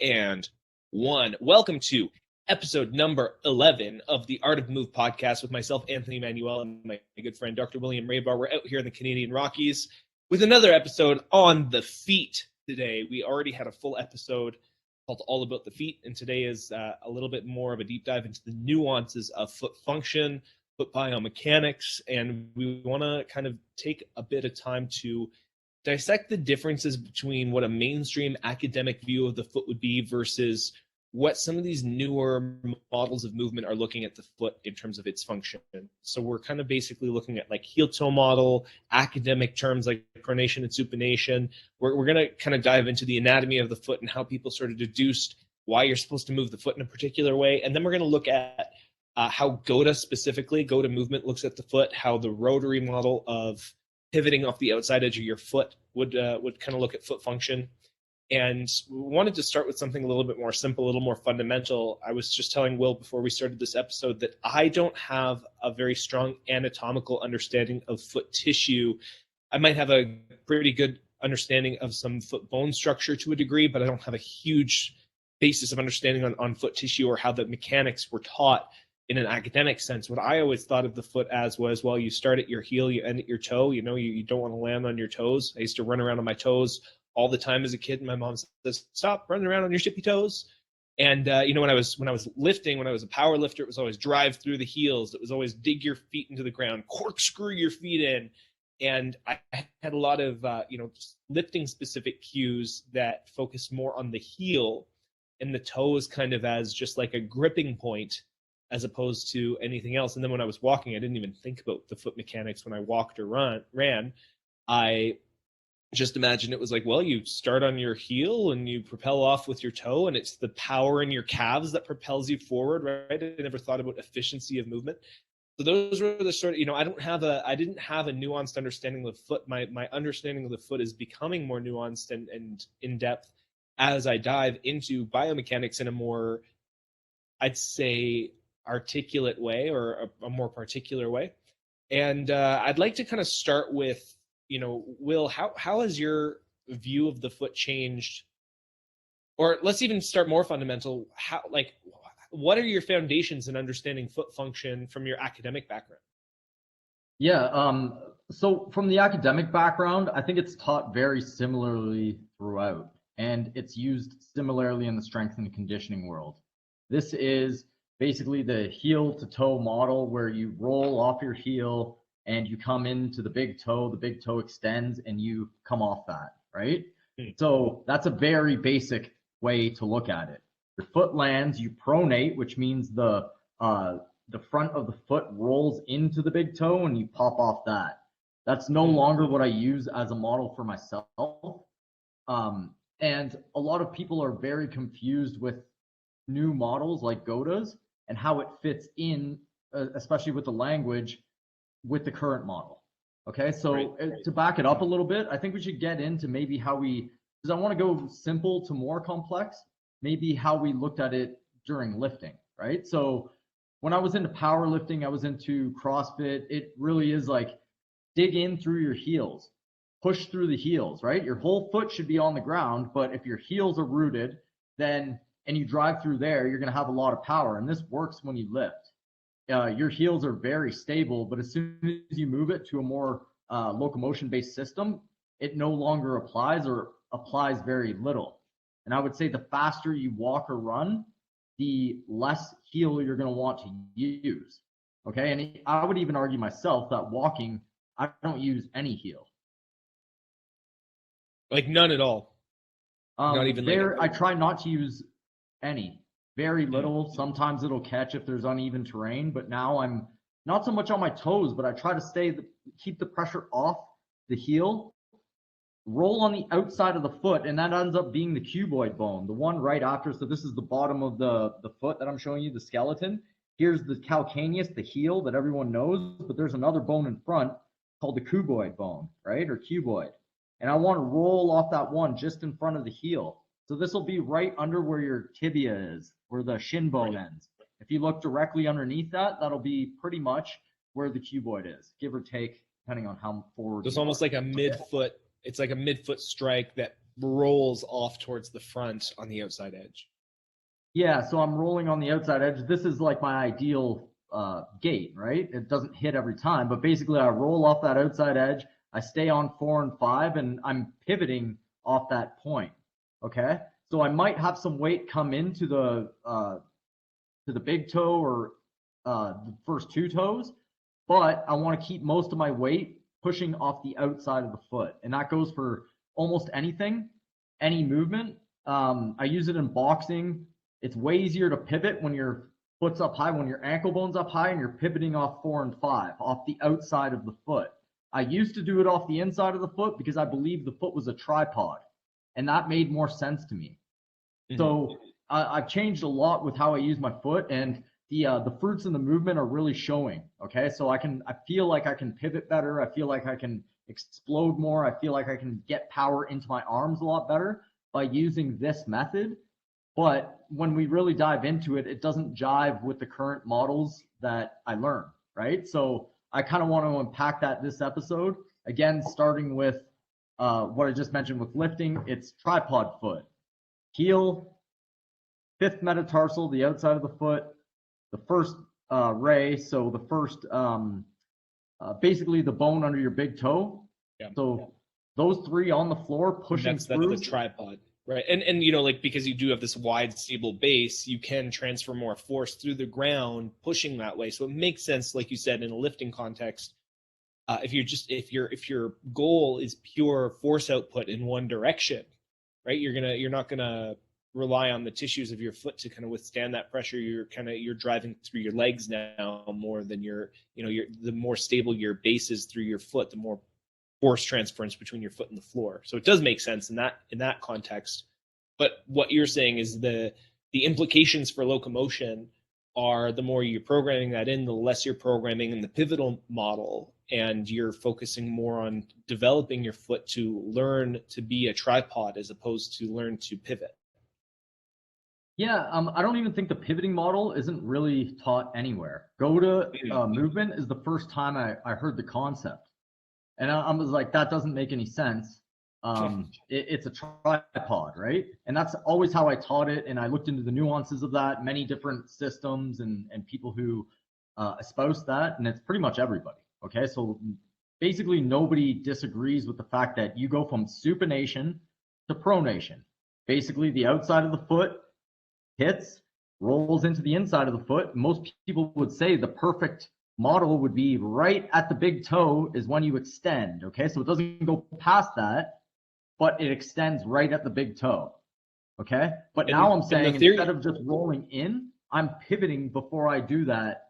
And one. Welcome to episode number 11 of the Art of Move podcast with myself, Anthony Manuel, and my good friend, Dr. William Raybar. We're out here in the Canadian Rockies with another episode on the feet today. We already had a full episode called All About the Feet, and today is a little bit more of a deep dive into the nuances of foot function, foot biomechanics, and we want to kind of take a bit of time to dissect the differences between what a mainstream academic view of the foot would be versus what some of these newer models of movement are looking at the foot in terms of its function. So we're kind of basically looking at like heel-toe model, academic terms like pronation and supination. We're going to kind of dive into the anatomy of the foot and how people sort of deduced why you're supposed to move the foot in a particular way. And then we're going to look at how GOTA specifically, GOTA movement looks at the foot, how the rotary model of pivoting off the outside edge of your foot would kind of look at foot function. And we wanted to start with something a little bit more simple, a little more fundamental. I was just telling Will before we started this episode that I don't have a very strong anatomical understanding of foot tissue. I might have a pretty good understanding of some foot bone structure to a degree, but I don't have a huge basis of understanding on foot tissue or how the mechanics were taught in an academic sense. What I always thought of the foot as was, well, you start at your heel, you end at your toe. You know, you don't want to land on your toes. I used to run around on my toes all the time as a kid. And my mom says, stop running around on your tippy toes. And, when I was lifting, when I was a power lifter, it was always drive through the heels. It was always dig your feet into the ground, corkscrew your feet in. And I had a lot of, just lifting specific cues that focused more on the heel and the toes kind of as just like a gripping point as opposed to anything else. And then when I was walking, I didn't even think about the foot mechanics when I walked or ran. I just imagined it was like, well, you start on your heel and you propel off with your toe, and it's the power in your calves that propels you forward, right? I never thought about efficiency of movement. So those were the sort of, I didn't have a nuanced understanding of the foot. My understanding of the foot is becoming more nuanced and in depth as I dive into biomechanics in a more, I'd say, articulate way or a more particular way. And I'd like to kind of start with, Will, how has your view of the foot changed? Or let's even start more fundamental. What are your foundations in understanding foot function from your academic background? Yeah, so from the academic background, I think it's taught very similarly throughout, and it's used similarly in the strength and conditioning world. This is basically the heel to toe model where you roll off your heel and you come into the big toe extends and you come off that, right? So that's a very basic way to look at it. Your foot lands, you pronate, which means the front of the foot rolls into the big toe and you pop off that. That's no longer what I use as a model for myself. And a lot of people are very confused with new models like GOTAs and how it fits in, especially with the language, with the current model. Okay, so to back it up a little bit, I think we should get into maybe how because I want to go simple to more complex, maybe how we looked at it during lifting, right? So when I was into powerlifting, I was into CrossFit, it really is like dig in through your heels, push through the heels, right? Your whole foot should be on the ground, but if your heels are rooted, then and you drive through there, you're going to have a lot of power. And this works when you lift. Your heels are very stable, but as soon as you move it to a more locomotion-based system, it no longer applies or applies very little. And I would say the faster you walk or run, the less heel you're going to want to use. Okay, and I would even argue myself that walking, I don't use any heel. Like none at all? Not even there. I try not to use any. Very little. Sometimes it'll catch if there's uneven terrain, but now I'm not so much on my toes, but I try to keep the pressure off the heel, roll on the outside of the foot, and that ends up being the cuboid bone, the one right after. So this is the bottom of the foot that I'm showing you, the skeleton. Here's the calcaneus, the heel that everyone knows, but there's another bone in front called the cuboid bone, right, or cuboid. And I want to roll off that one just in front of the heel. So this will be right under where your tibia is, where the shin bone ends. If you look directly underneath that, that'll be pretty much where the cuboid is, give or take, depending on how forward. It's almost like a midfoot. It's like a midfoot strike that rolls off towards the front on the outside edge. Yeah, so I'm rolling on the outside edge. This is like my ideal gait, right? It doesn't hit every time, but basically I roll off that outside edge. I stay on 4 and 5, and I'm pivoting off that point. Okay, so I might have some weight come into the big toe or the first 2 toes, but I want to keep most of my weight pushing off the outside of the foot, and that goes for almost anything, any movement. I use it in boxing. It's way easier to pivot when your foot's up high, when your ankle bone's up high, and you're pivoting off 4 and 5, off the outside of the foot. I used to do it off the inside of the foot because I believed the foot was a tripod, and that made more sense to me. Mm-hmm. So I've changed a lot with how I use my foot, and the fruits in the movement are really showing. Okay, so I feel like I can pivot better. I feel like I can explode more. I feel like I can get power into my arms a lot better by using this method. But when we really dive into it, it doesn't jive with the current models that I learn, right? So I kind of want to unpack that this episode. Again, starting with what I just mentioned with lifting, it's tripod foot. Heel, 5th metatarsal, the outside of the foot, the first ray, so the first, basically the bone under your big toe. Yeah. So those 3 on the floor pushing through. That's the tripod. Right. And you know, like, because you do have this wide, stable base, you can transfer more force through the ground, pushing that way. So it makes sense, like you said, in a lifting context, if your goal is pure force output in one direction, right? You're not gonna rely on the tissues of your foot to kind of withstand that pressure. You're driving through your legs now more than the more stable your base is through your foot, the more force transference between your foot and the floor. So it does make sense in that context. But what you're saying is the implications for locomotion are the more you're programming that in, the less you're programming in the pivotal model, and you're focusing more on developing your foot to learn to be a tripod as opposed to learn to pivot. Yeah, I don't even think the pivoting model isn't really taught anywhere. Go-to movement is the first time I heard the concept. And I was like, that doesn't make any sense. It's a tripod, right? And that's always how I taught it. And I looked into the nuances of that, many different systems and people who espouse that. And it's pretty much everybody. Okay, so basically nobody disagrees with the fact that you go from supination to pronation. Basically, the outside of the foot hits, rolls into the inside of the foot. Most people would say the perfect model would be right at the big toe is when you extend. Okay, so it doesn't go past that, but it extends right at the big toe. Okay, but now I'm saying instead of just rolling in, I'm pivoting before I do that,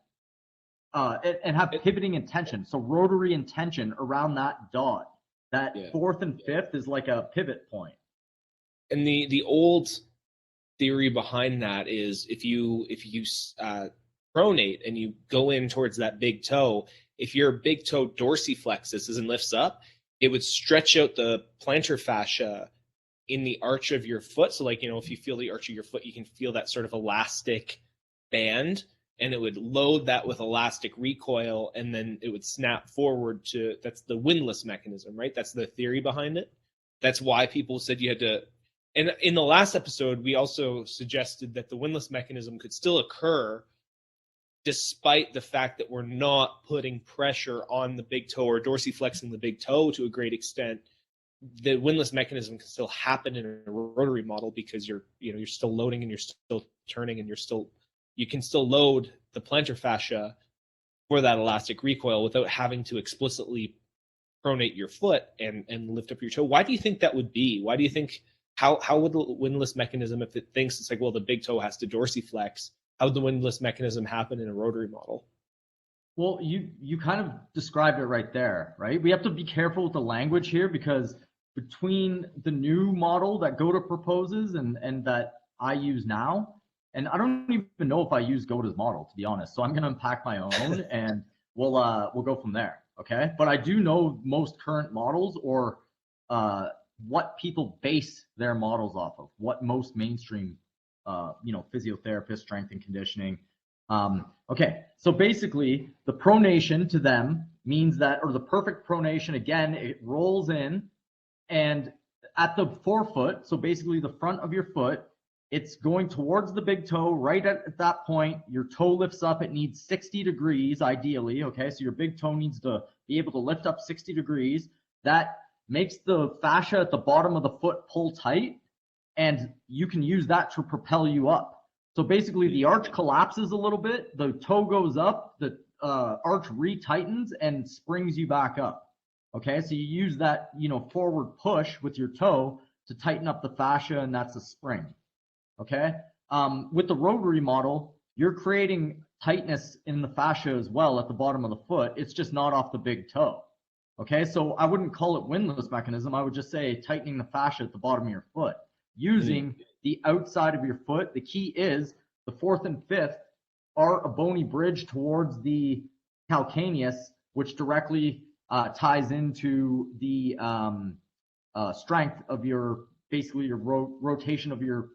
and have pivoting intention. So rotary intention around that dot. That 4th and 5th is like a pivot point. And the old theory behind that is if you pronate and you go in towards that big toe, if your big toe dorsiflexes and lifts up, it would stretch out the plantar fascia in the arch of your foot. So like, if you feel the arch of your foot, you can feel that sort of elastic band, and it would load that with elastic recoil, and then it would snap forward that's the windlass mechanism, right? That's the theory behind it. That's why people said you had to. And in the last episode, we also suggested that the windlass mechanism could still occur despite the fact that we're not putting pressure on the big toe or dorsiflexing the big toe to a great extent. The windlass mechanism can still happen in a rotary model because you're still loading and you're still turning and you can still load the plantar fascia for that elastic recoil without having to explicitly pronate your foot and lift up your toe. Why do you think that would be? Why do you think how would the windlass mechanism, if it thinks it's like, well, the big toe has to dorsiflex, how would the windlass mechanism happen in a rotary model? Well, you kind of described it right there, right? We have to be careful with the language here, because between the new model that GOTA proposes and that I use now, and I don't even know if I use GOTA's model, to be honest. So I'm going to unpack my own and we'll go from there. Okay. But I do know most current models, or what people base their models off of, what most mainstream physiotherapists, strength and conditioning. Okay, so basically the pronation to them means that, or the perfect pronation, again, it rolls in, and at the forefoot, so basically the front of your foot, it's going towards the big toe. Right at that point, your toe lifts up. It needs 60 degrees ideally, okay? So your big toe needs to be able to lift up 60 degrees. That makes the fascia at the bottom of the foot pull tight, and you can use that to propel you up. So basically the arch collapses a little bit, the toe goes up, the arch retightens and springs you back up. Okay, so you use that, forward push with your toe to tighten up the fascia, and that's a spring. Okay, with the rotary model, you're creating tightness in the fascia as well at the bottom of the foot. It's just not off the big toe. Okay, so I wouldn't call it windlass mechanism. I would just say tightening the fascia at the bottom of your foot using the outside of your foot. The key is the fourth and fifth are a bony bridge towards the calcaneus, which directly ties into the strength of your, basically your rotation of your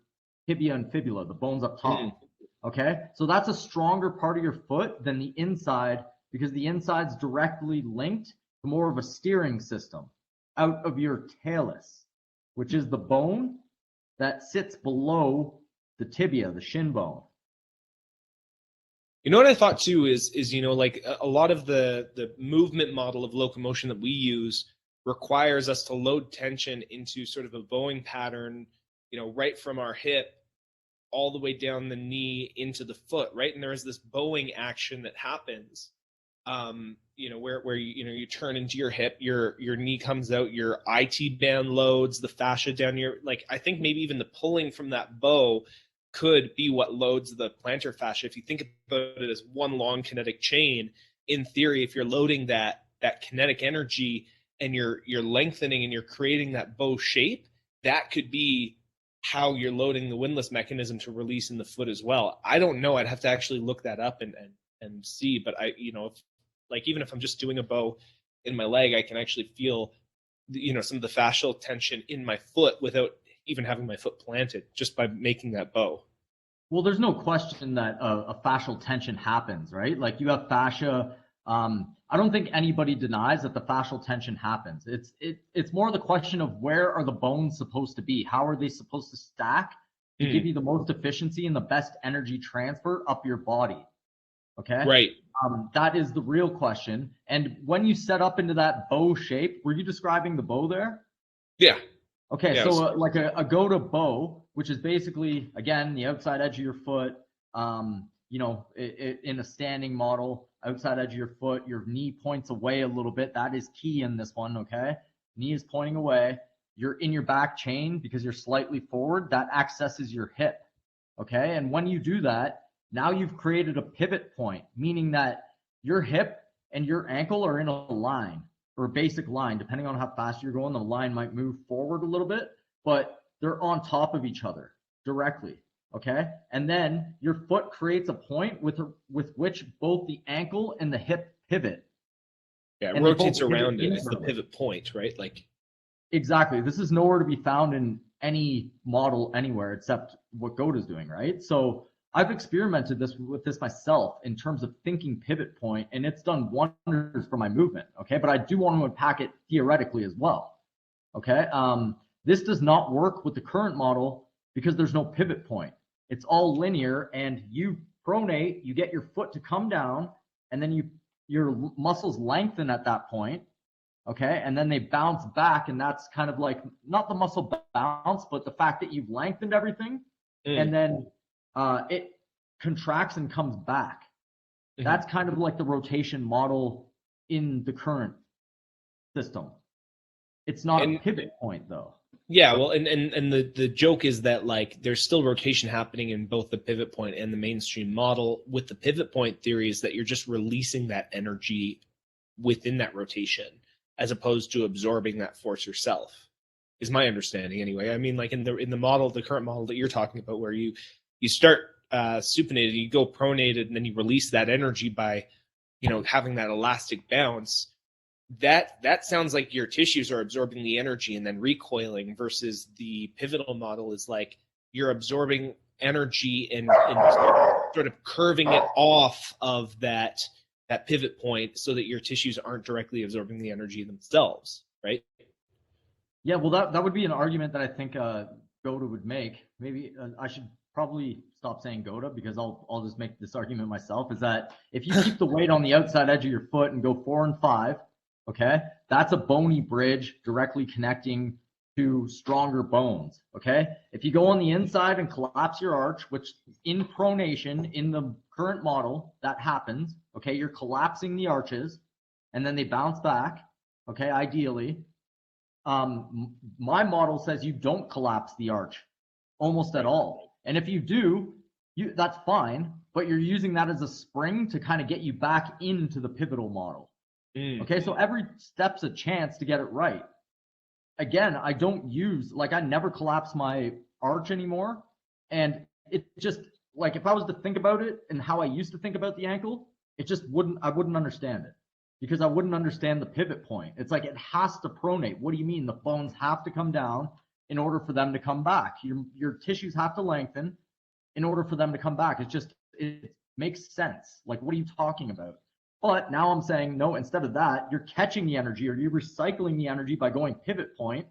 tibia and fibula, the bones up top. Okay, so that's a stronger part of your foot than the inside, because the inside's directly linked to more of a steering system out of your talus, which is the bone that sits below the tibia, the shin bone. You know what I thought too is like a lot of the movement model of locomotion that we use requires us to load tension into sort of a bowing pattern, right from our hip all the way down the knee into the foot, right? And there is this bowing action that happens, where you turn into your hip, your knee comes out, your IT band loads the fascia down your, like, I think maybe even the pulling from that bow could be what loads the plantar fascia. If you think about it as one long kinetic chain, in theory, if you're loading that kinetic energy and you're lengthening and you're creating that bow shape, that could be how you're loading the windlass mechanism to release in the foot as well. I don't know. I'd have to actually look that up and see. But even if I'm just doing a bow in my leg, I can actually feel, some of the fascial tension in my foot without even having my foot planted, just by making that bow. Well, there's no question that a fascial tension happens, right? Like you have fascia. I don't think anybody denies that the fascial tension happens. It's more the question of where are the bones supposed to be? How are they supposed to stack to give you the most efficiency and the best energy transfer up your body? Okay. Right. That is the real question. And when you set up into that bow shape, were you describing the bow there? Yeah. Okay, yeah, so like a go-to bow, which is basically, again, the outside edge of your foot, in a standing model, outside edge of your foot, your knee points away a little bit. That is key in this one, okay? Knee is pointing away. You're in your back chain because you're slightly forward. That accesses your hip, okay? And when you do that, now you've created a pivot point, meaning that your hip and your ankle are in a line, or a basic line. Depending on how fast you're going, the line might move forward a little bit, but they're on top of each other directly, okay? And then your foot creates a point with which both the ankle and the hip pivot. Yeah, it rotates around it. It's the pivot point, right? Like, exactly. This is nowhere to be found in any model anywhere except what Goda's doing, right? So I've experimented with this myself in terms of thinking pivot point, and it's done wonders for my movement, okay? But I do want to unpack it theoretically as well, okay? This does not work with the current model because there's no pivot point. It's all linear, and you pronate, you get your foot to come down, and then your muscles lengthen at that point, okay? And then they bounce back, and that's kind of like, not the muscle bounce, but the fact that you've lengthened everything, and then it contracts and comes back. That's kind of like the rotation model in the current system. It's not a pivot point though. Yeah, well, and the joke is that, like, there's still rotation happening in both the pivot point and the mainstream model. With the pivot point theory is that you're just releasing that energy within that rotation as opposed to absorbing that force yourself, is my understanding anyway. I mean, like in the model, the current model that you're talking about, where you start supinated, you go pronated, and then you release that energy by, having that elastic bounce. That sounds like your tissues are absorbing the energy and then recoiling, versus the pivotal model is like you're absorbing energy and sort of curving it off of that pivot point so that your tissues aren't directly absorbing the energy themselves, right? Yeah, well, that would be an argument that I think Goda would make. Maybe I should probably stop saying Goda because I'll just make this argument myself. Is that if you keep the weight on the outside edge of your foot and go 4 and 5, okay, that's a bony bridge directly connecting to stronger bones. Okay, if you go on the inside and collapse your arch, which in pronation in the current model that happens. Okay, you're collapsing the arches, and then they bounce back. Okay, ideally. My model says you don't collapse the arch almost at all. And if you do, that's fine, but you're using that as a spring to kind of get you back into the pivotal model. Okay, so every step's a chance to get it right. Again, I never collapse my arch anymore. And it just, like, if I was to think about it and how I used to think about the ankle, I wouldn't understand it. Because I wouldn't understand the pivot point. It's like it has to pronate. What do you mean? The bones have to come down in order for them to come back. Your tissues have to lengthen in order for them to come back. It makes sense. Like, what are you talking about? But now I'm saying, no, instead of that, you're catching the energy or you're recycling the energy by going pivot point.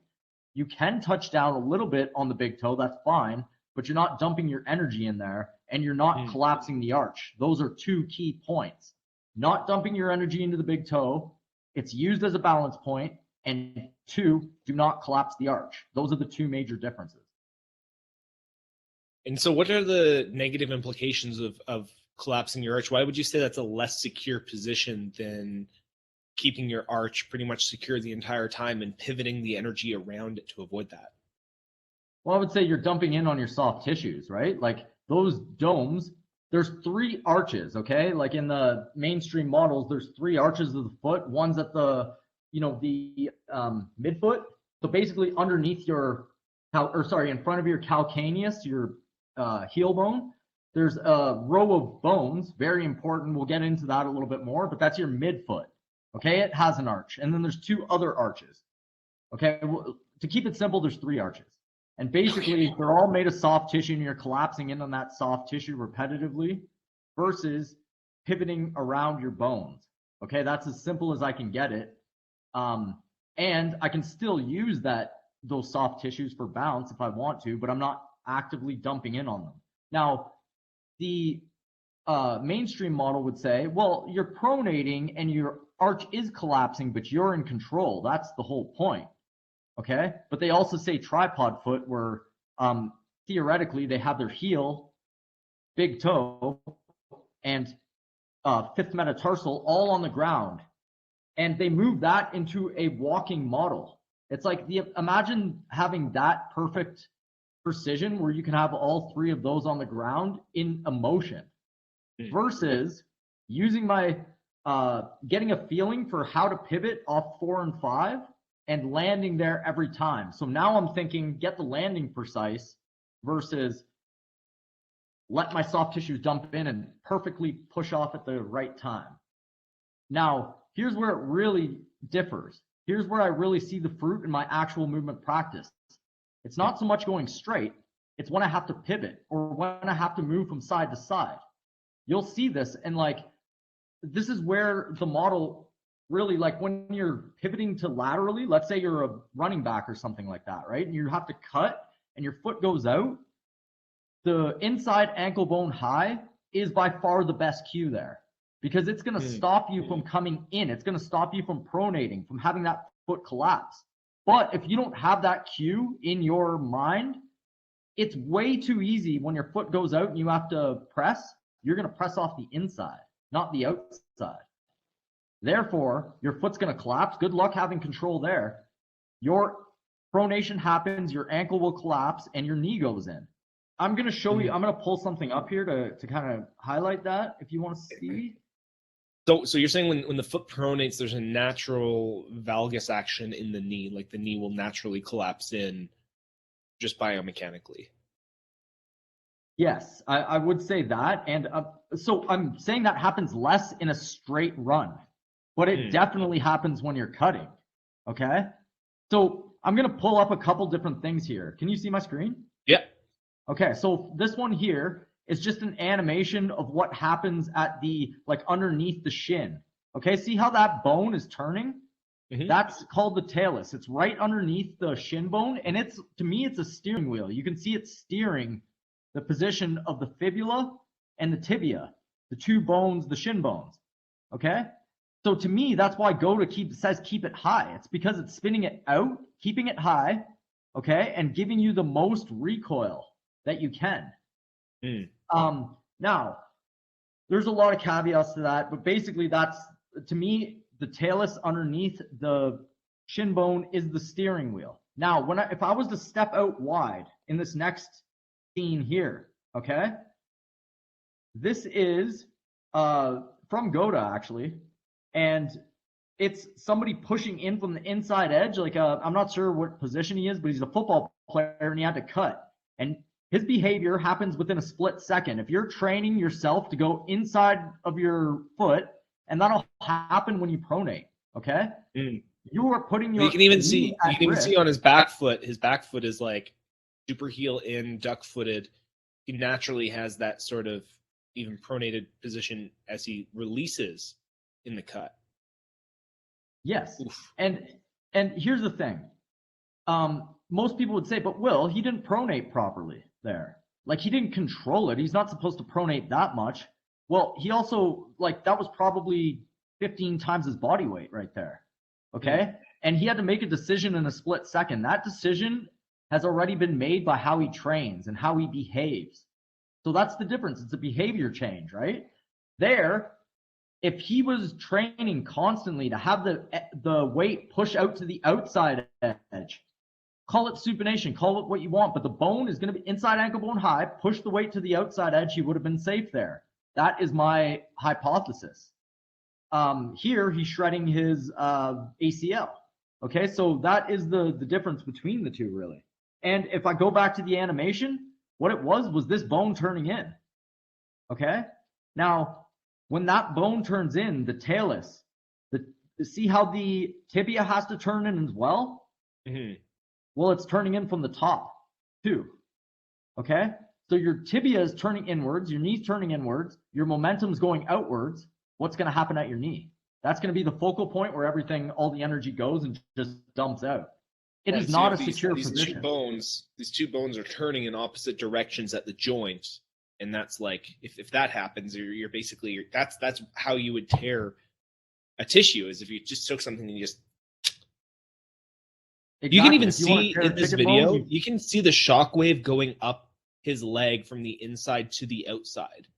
You can touch down a little bit on the big toe. That's fine. But you're not dumping your energy in there and you're not collapsing the arch. Those are two key points. Not dumping your energy into the big toe. It's used as a balance point. And 2, do not collapse the arch. Those are the 2 major differences. And so what are the negative implications of collapsing your arch? Why would you say that's a less secure position than keeping your arch pretty much secure the entire time and pivoting the energy around it to avoid that? Well, I would say you're dumping in on your soft tissues, right? Like those domes, there's 3 arches, okay? Like in the mainstream models, there's 3 arches of the foot. One's at the midfoot. So basically underneath in front of your calcaneus, your heel bone, there's a row of bones, very important. We'll get into that a little bit more, but that's your midfoot, okay? It has an arch. And then there's 2 other arches, okay? To keep it simple, there's 3 arches. And basically, they're all made of soft tissue, and you're collapsing in on that soft tissue repetitively versus pivoting around your bones. Okay, that's as simple as I can get it. And I can still use those soft tissues for bounce if I want to, but I'm not actively dumping in on them. Now, the mainstream model would say, well, you're pronating and your arch is collapsing, but you're in control. That's the whole point. Okay, but they also say tripod foot where theoretically they have their heel, big toe, and 5th metatarsal all on the ground. And they move that into a walking model. It's like imagine having that perfect precision where you can have all 3 of those on the ground in a motion versus using my getting a feeling for how to pivot off 4 and 5 and landing there every time. So now I'm thinking get the landing precise versus let my soft tissues dump in and perfectly push off at the right time. Now, here's where it really differs. Here's where I really see the fruit in my actual movement practice. It's not so much going straight. It's when I have to pivot or when I have to move from side to side. You'll see this, and like this is where the model really, like when you're pivoting to laterally, let's say you're a running back or something like that, right? And you have to cut and your foot goes out. The inside ankle bone high is by far the best cue there because it's going to stop you from coming in. It's going to stop you from pronating, from having that foot collapse. But if you don't have that cue in your mind, it's way too easy when your foot goes out and you have to press. You're going to press off the inside, not the outside. Therefore, your foot's going to collapse. Good luck having control there. Your pronation happens, your ankle will collapse, and your knee goes in. I'm going to show you, I'm going to pull something up here to kind of highlight that if you want to see. So you're saying when the foot pronates, there's a natural valgus action in the knee, like the knee will naturally collapse in just biomechanically. Yes, I would say that. And so I'm saying that happens less in a straight run. But it definitely happens when you're cutting, okay? So I'm going to pull up a couple different things here. Can you see my screen? Yeah. Okay, so this one here is just an animation of what happens at the, like underneath the shin. Okay, see how that bone is turning? Mhm. That's called the talus. It's right underneath the shin bone, and to me, it's a steering wheel. You can see it steering the position of the fibula and the tibia, the two bones, the shin bones. Okay? So to me, that's why GOTA says keep it high. It's because it's spinning it out, keeping it high, okay, and giving you the most recoil that you can. Now, there's a lot of caveats to that, but basically that's, to me, the talus underneath the shin bone is the steering wheel. Now, if I was to step out wide in this next scene here, okay, this is from GOTA actually, and it's somebody pushing in from the inside edge. Like I'm not sure what position he is, but he's a football player and he had to cut. And his behavior happens within a split second. If you're training yourself to go inside of your foot, and that'll happen when you pronate, okay? You are putting your you can even see on his back foot is like super heel in, duck footed. He naturally has that sort of even pronated position as he releases in the cut. Yes. Oof. And here's the thing. Most people would say, but Will, he didn't pronate properly there. Like he didn't control it. He's not supposed to pronate that much. Well, he also, like, that was probably 15 times his body weight right there. Okay? And he had to make a decision in a split second. That decision has already been made by how he trains and how he behaves. So that's the difference. It's a behavior change, right? There, if he was training constantly to have the weight push out to the outside edge, call it supination, call it what you want, but the bone is going to be inside ankle bone high, push the weight to the outside edge, he would have been safe there. That is my hypothesis. Here, he's shredding his ACL. Okay, so that is the difference between the two, really. And if I go back to the animation, what it was this bone turning in. Okay? Now, when that bone turns in, the talus, see how the tibia has to turn in as well? Well, it's turning in from the top, too. Okay? So your tibia is turning inwards, your knee's turning inwards, your momentum's going outwards. What's going to happen at your knee? That's going to be the focal point where all the energy goes and just dumps out. It is not a secure position. These two bones are turning in opposite directions at the joint, and that's like if that happens, you're basically that's how you would tear a tissue, is if you just took something and you just. Exactly. You can even see in this video, you can see the shockwave going up his leg from the inside to the outside.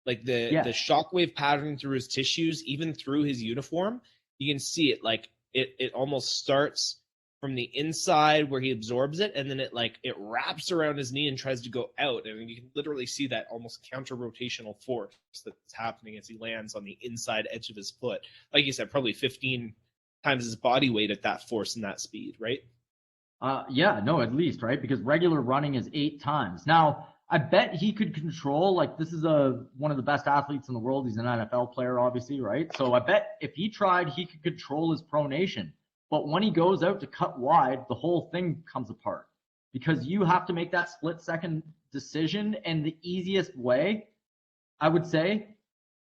Like the shockwave pattern through his tissues, even through his uniform, you can see it. Like it almost starts from the inside where he absorbs it, and then it wraps around his knee and tries to go out. And you can literally see that almost counter-rotational force that's happening as he lands on the inside edge of his foot. Like you said, probably 15 times his body weight at that force and that speed, right? Yeah, no, at least, right? Because regular running is 8 times. Now, I bet he could control, like, this is one of the best athletes in the world. He's an NFL player, obviously, right? So I bet if he tried, he could control his pronation. But when he goes out to cut wide, the whole thing comes apart because you have to make that split-second decision. And the easiest way, I would say,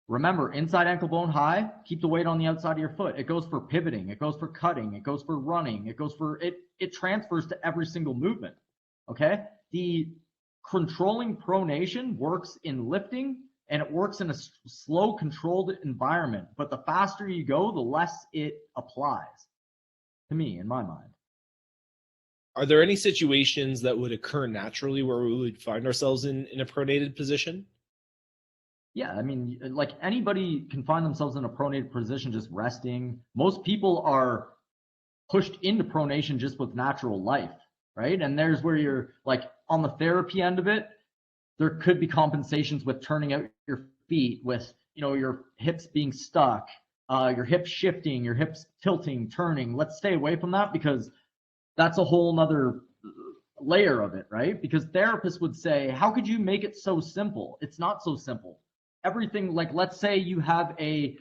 remember, inside ankle bone high, keep the weight on the outside of your foot. It goes for pivoting. It goes for cutting. It goes for running. It goes for it transfers to every single movement. Okay? The controlling pronation works in lifting and it works in a slow, controlled environment. But the faster you go, the less it applies, to me, in my mind. Are there any situations that would occur naturally where we would find ourselves in a pronated position? Yeah, I mean, like anybody can find themselves in a pronated position just resting. Most people are pushed into pronation just with natural life, right? And there's where you're like on the therapy end of it, there could be compensations with turning out your feet, with, your hips being stuck, your hips shifting, your hips tilting, turning. Let's stay away from that because that's a whole nother layer of it, right? Because therapists would say, how could you make it so simple? It's not so simple. Everything, like, let's say you have a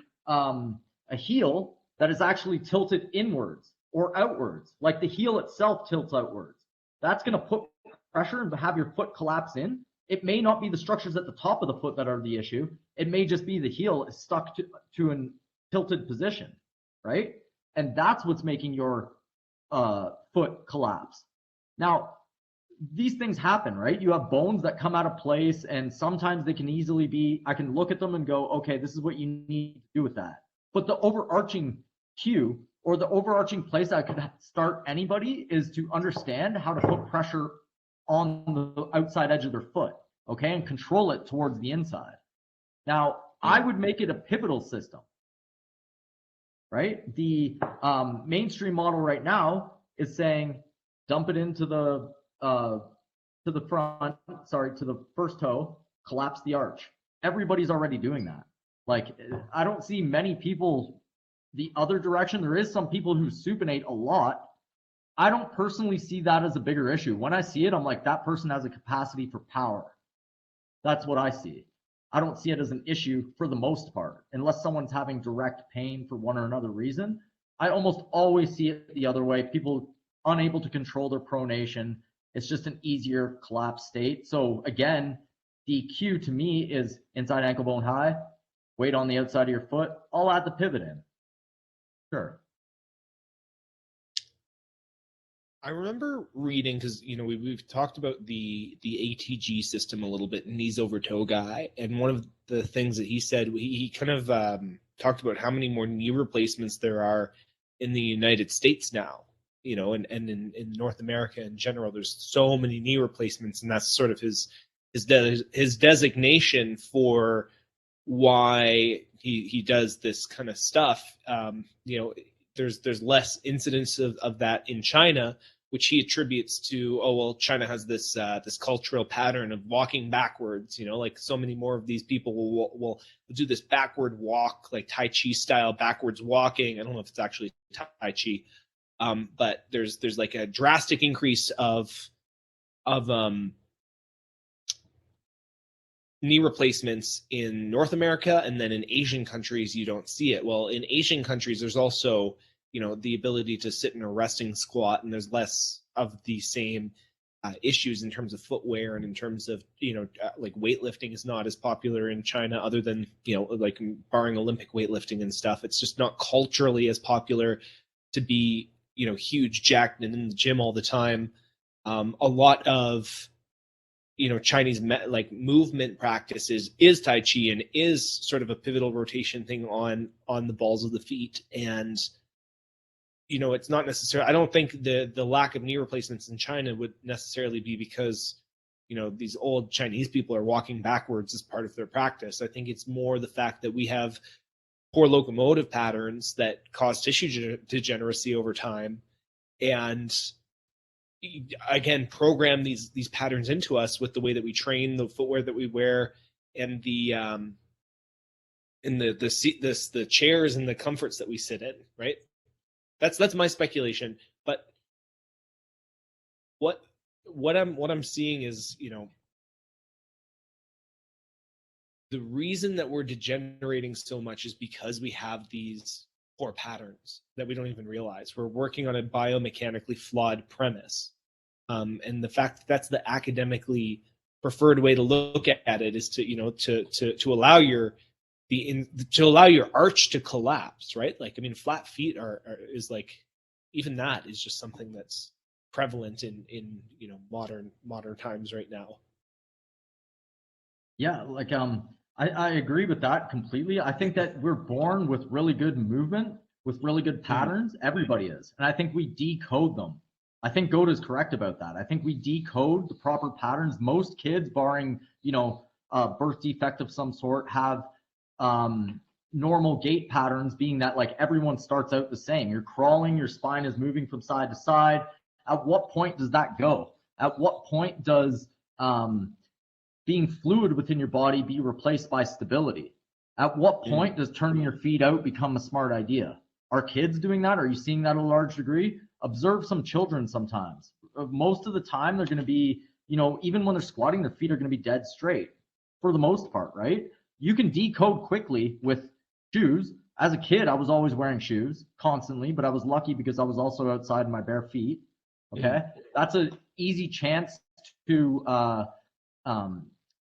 heel that is actually tilted inwards or outwards, like the heel itself tilts outwards. That's going to put pressure and have your foot collapse in. It may not be the structures at the top of the foot that are the issue. It may just be the heel is stuck to a tilted position, right? And that's what's making your foot collapse. Now, these things happen, right? You have bones that come out of place, and sometimes they can easily be, I can look at them and go, okay, this is what you need to do with that. But the overarching cue, or the overarching place I could start anybody, is to understand how to put pressure on the outside edge of their foot, okay, and control it towards the inside. Now, I would make it a pivotal system, right? The mainstream model right now is saying dump it into the front, to the first toe, collapse the arch. Everybody's already doing that. Like, I don't see many people the other direction. There is some people who supinate a lot. I don't personally see that as a bigger issue. When I see it, I'm like, that person has a capacity for power. That's what I see. I don't see it as an issue for the most part, unless someone's having direct pain for one or another reason. I almost always see it the other way. People unable to control their pronation. It's just an easier collapse state. So again, the cue to me is inside ankle bone high, weight on the outside of your foot. I'll add the pivot in. Sure. I remember reading, because we've talked about the ATG system a little bit, knees over toe guy, and one of the things that he said, he kind of talked about how many more knee replacements there are in the United States now, and in North America in general. There's so many knee replacements, and that's sort of his designation for why he does this kind of stuff. There's less incidence of that in China, which he attributes to, China has this cultural pattern of walking backwards. Like so many more of these people will do this backward walk, like Tai Chi style backwards walking. I don't know if it's actually Tai Chi, but there's like a drastic increase of knee replacements in North America, and then in Asian countries you don't see it. Well, in Asian countries there's also the ability to sit in a resting squat, and there's less of the same issues in terms of footwear, and in terms of like weightlifting is not as popular in China, other than like barring Olympic weightlifting and stuff. It's just not culturally as popular to be huge, jacked, and in the gym all the time. A lot of Chinese movement practices is Tai Chi, and is sort of a pivotal rotation thing on the balls of the feet. And it's not necessarily, I don't think the lack of knee replacements in China would necessarily be because these old Chinese people are walking backwards as part of their practice. I think it's more the fact that we have poor locomotive patterns that cause tissue degeneracy over time, and again program these patterns into us with the way that we train, the footwear that we wear, and the chairs and the comforts that we sit in, right? That's my speculation. But what I'm seeing is the reason that we're degenerating so much is because we have these poor patterns that we don't even realize. We're working on a biomechanically flawed premise. And the fact that that's the academically preferred way to look at it is to allow your arch to collapse, right? Like, I mean, flat feet is like, even that is just something that's prevalent in modern times right now. Yeah, like I agree with that completely. I think that we're born with really good movement, with really good patterns. Everybody is. And I think we decode them. I think Goda is correct about that. I think we decode the proper patterns. Most kids, barring, a birth defect of some sort, have normal gait patterns, being that like everyone starts out the same. You're crawling, your spine is moving from side to side. At what point does that go? At what point does being fluid within your body be replaced by stability? At what point does turning your feet out become a smart idea? Are kids doing that? Are you seeing that to a large degree? Observe some children sometimes. Most of the time, they're going to be, even when they're squatting, their feet are going to be dead straight for the most part, right? You can decode quickly with shoes. As a kid, I was always wearing shoes constantly, but I was lucky because I was also outside in my bare feet. Okay. That's an easy chance to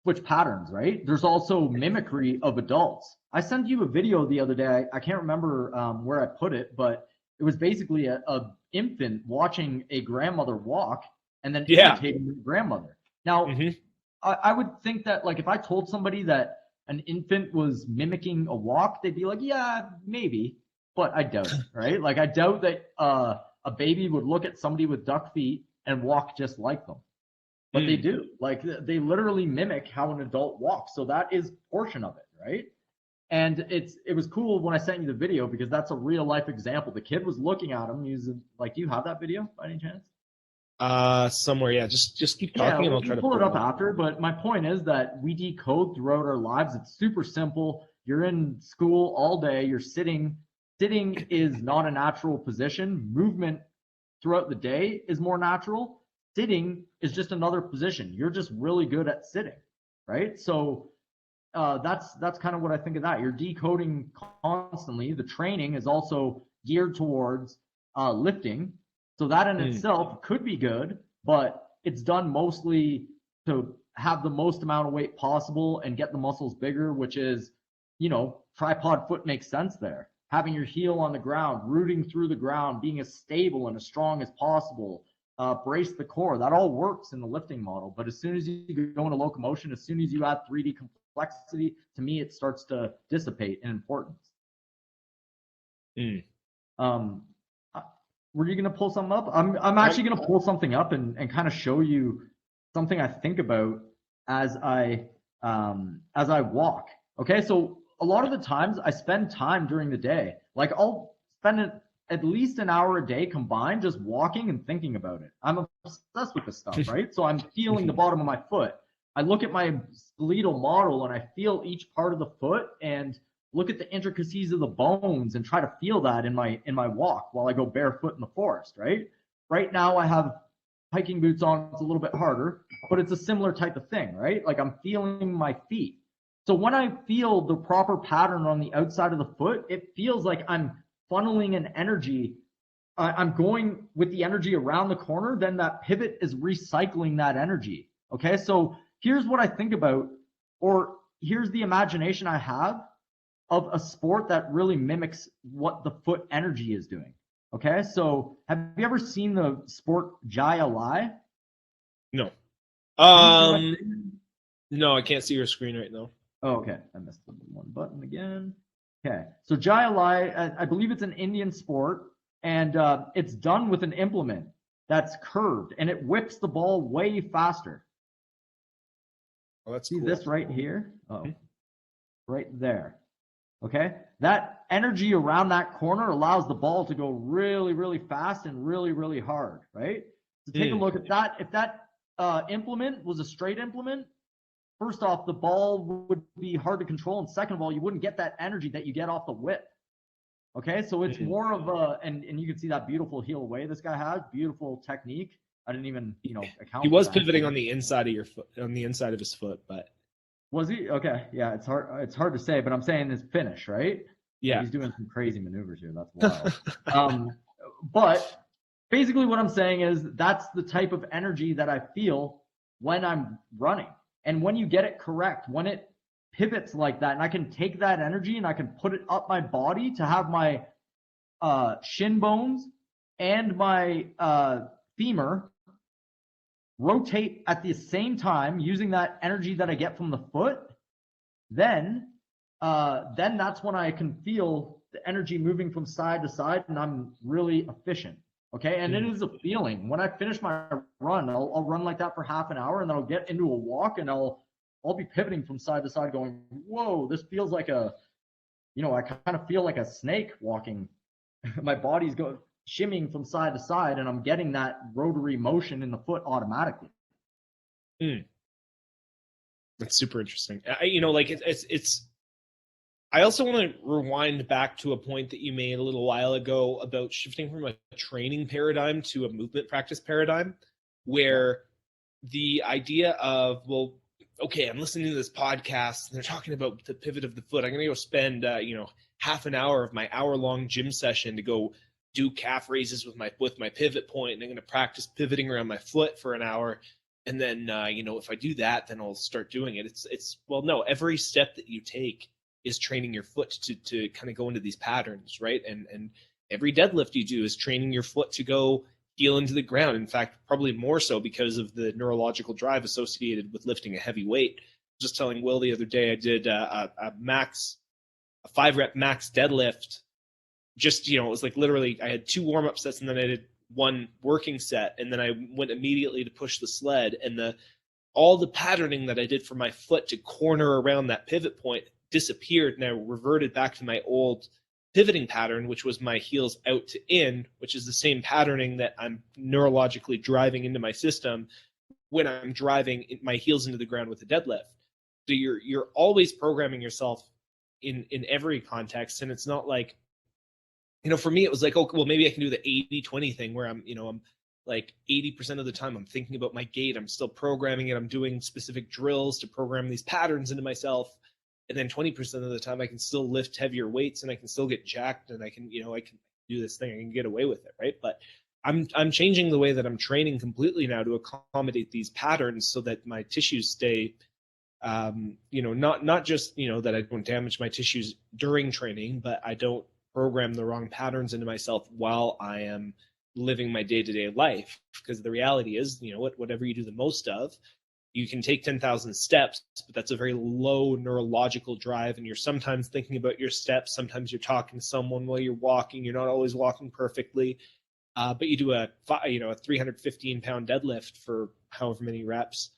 switch patterns, right? There's also mimicry of adults. I sent you a video the other day. I can't remember where I put it, but it was basically a infant watching a grandmother walk and then imitating the grandmother. Now, I would think that, like, if I told somebody that an infant was mimicking a walk, they'd be like, yeah, maybe, but I doubt it, right? Like, I doubt that a baby would look at somebody with duck feet and walk just like them. But they do. Like, they literally mimic how an adult walks. So that is a portion of it, right? And it was cool when I sent you the video, because that's a real life example. The kid was looking at him using, like, do you have that video by any chance? Somewhere, yeah. Just keep talking, and I'll try to pull it up after. But my point is that we decode throughout our lives. It's super simple. You're in school all day. You're sitting. Sitting is not a natural position. Movement throughout the day is more natural. Sitting is just another position. You're just really good at sitting, right? So that's kind of what I think of that. You're decoding constantly. The training is also geared towards lifting. So that in itself could be good, but it's done mostly to have the most amount of weight possible and get the muscles bigger, which is, tripod foot makes sense there. Having your heel on the ground, rooting through the ground, being as stable and as strong as possible, brace the core. That all works in the lifting model. But as soon as you go into locomotion, as soon as you add 3D complexity, to me, it starts to dissipate in importance. Were you going to pull something up? I'm actually going to pull something up and kind of show you something I think about as I walk. Okay, so a lot of the times I spend time during the day. Like, I'll spend at least an hour a day combined just walking and thinking about it. I'm obsessed with this stuff, right? So I'm feeling the bottom of my foot. I look at my skeletal model and I feel each part of the foot and look at the intricacies of the bones and try to feel that in my walk while I go barefoot in the forest, right? Right now I have hiking boots on. It's a little bit harder, but it's a similar type of thing, right? Like, I'm feeling my feet. So when I feel the proper pattern on the outside of the foot, it feels like I'm funneling an energy. I'm going with the energy around the corner, then that pivot is recycling that energy. Okay, so here's what I think about, or here's the imagination I have of a sport that really mimics what the foot energy is doing. Okay, so have you ever seen the sport Jaya Lai? No. No, I can't see your screen right now. Oh, okay. I missed the one button again. Okay, so Jaya Lai, I believe it's an Indian sport, and it's done with an implement that's curved, and it whips the ball way faster. Oh, that's See cool. this right here? Oh, right there. Okay, that energy around that corner allows the ball to go really, really fast and really, really hard, right? So take a look at that. If that implement was a straight implement, first off, the ball would be hard to control, and second of all, you wouldn't get that energy that you get off the whip. Okay, so it's more of a, and you can see that beautiful heel away this guy has, beautiful technique. I didn't even, account. He was pivoting on the inside of your foot, on the inside of his foot, but. Was he? Okay, yeah, it's hard to say, but I'm saying his finish, right? Yeah. He's doing some crazy maneuvers here. That's wild. But basically what I'm saying is that's the type of energy that I feel when I'm running. And when you get it correct, when it pivots like that, and I can take that energy and I can put it up my body to have my shin bones and my femur rotate at the same time using that energy that I get from the foot, then that's when I can feel the energy moving from side to side, and I'm really efficient. Okay, and it is a feeling. When I finish my run, I'll run like that for half an hour, and then I'll get into a walk, and I'll be pivoting from side to side, going, "Whoa, this feels like I kind of feel like a snake walking." My body's shimmying from side to side, and I'm getting that rotary motion in the foot automatically. That's super interesting. It's. I also want to rewind back to a point that you made a little while ago about shifting from a training paradigm to a movement practice paradigm, where the idea of, well, okay, I'm listening to this podcast and they're talking about the pivot of the foot. I'm going to go spend, half an hour of my hour-long gym session to go do calf raises with my pivot point, and I'm going to practice pivoting around my foot for an hour. And then, if I do that, then I'll start doing it. No, every step that you take is training your foot to kind of go into these patterns, right? And every deadlift you do is training your foot to go heel into the ground. In fact, probably more so because of the neurological drive associated with lifting a heavy weight. Just telling Will the other day, I did a 5-rep max deadlift. Just, it was like literally I had 2 warm-up sets and then I did 1 working set, and then I went immediately to push the sled, and all the patterning that I did for my foot to corner around that pivot point disappeared, and I reverted back to my old pivoting pattern, which was my heels out to in, which is the same patterning that I'm neurologically driving into my system when I'm driving my heels into the ground with the deadlift. So you're always programming yourself in every context, and it's not like, for me it was like, oh, well, maybe I can do the 80-20 thing where I'm like 80% of the time I'm thinking about my gait, I'm still programming it, I'm doing specific drills to program these patterns into myself. And then 20% of the time I can still lift heavier weights and I can still get jacked and I can do this thing, I can get away with it, right? But I'm changing the way that I'm training completely now to accommodate these patterns so that my tissues stay, not just, that I don't damage my tissues during training, but I don't program the wrong patterns into myself while I am living my day-to-day life. Because the reality is, whatever you do the most of, you can take 10,000 steps, but that's a very low neurological drive. And you're sometimes thinking about your steps. Sometimes you're talking to someone while you're walking. You're not always walking perfectly. But you do a 315-pound deadlift for however many reps,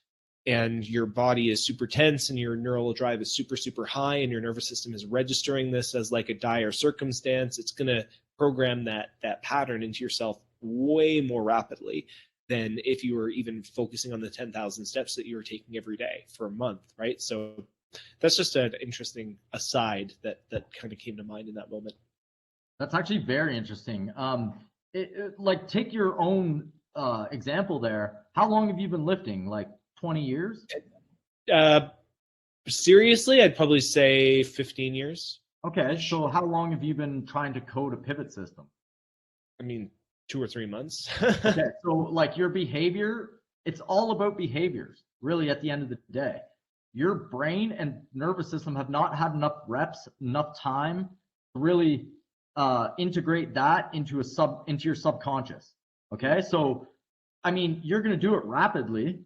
and your body is super tense and your neural drive is super, super high, and your nervous system is registering this as like a dire circumstance. It's going to program that pattern into yourself way more rapidly than if you were even focusing on the 10,000 steps that you were taking every day for a month, right? So that's just an interesting aside that kind of came to mind in that moment. That's actually very interesting. Like, take your own example there. How long have you been lifting? Like 20 years? Seriously, I'd probably say 15 years. Okay, so how long have you been trying to code a pivot system? I mean, 2 or 3 months. Okay, so like your behavior, it's all about behaviors, really, at the end of the day. Your brain and nervous system have not had enough reps, enough time to really integrate that into your subconscious. Okay, so I mean, you're going to do it rapidly,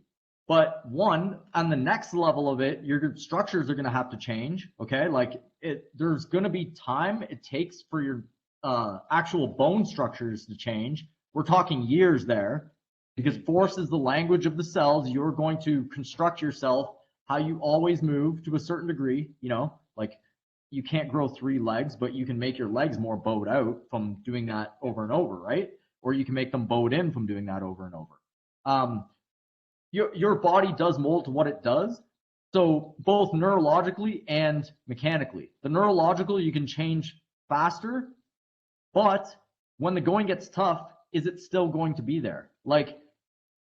but on the next level of it, your structures are going to have to change. Okay, like there's going to be time it takes for your actual bone structures to change. We're talking years there, because force is the language of the cells. You're going to construct yourself how you always move to a certain degree. Like you can't grow 3 legs, but you can make your legs more bowed out from doing that over and over, right? Or you can make them bowed in from doing that over and over. Your body does mold to what it does. So both neurologically and mechanically. The neurological you can change faster, but when the going gets tough, is it still going to be there? Like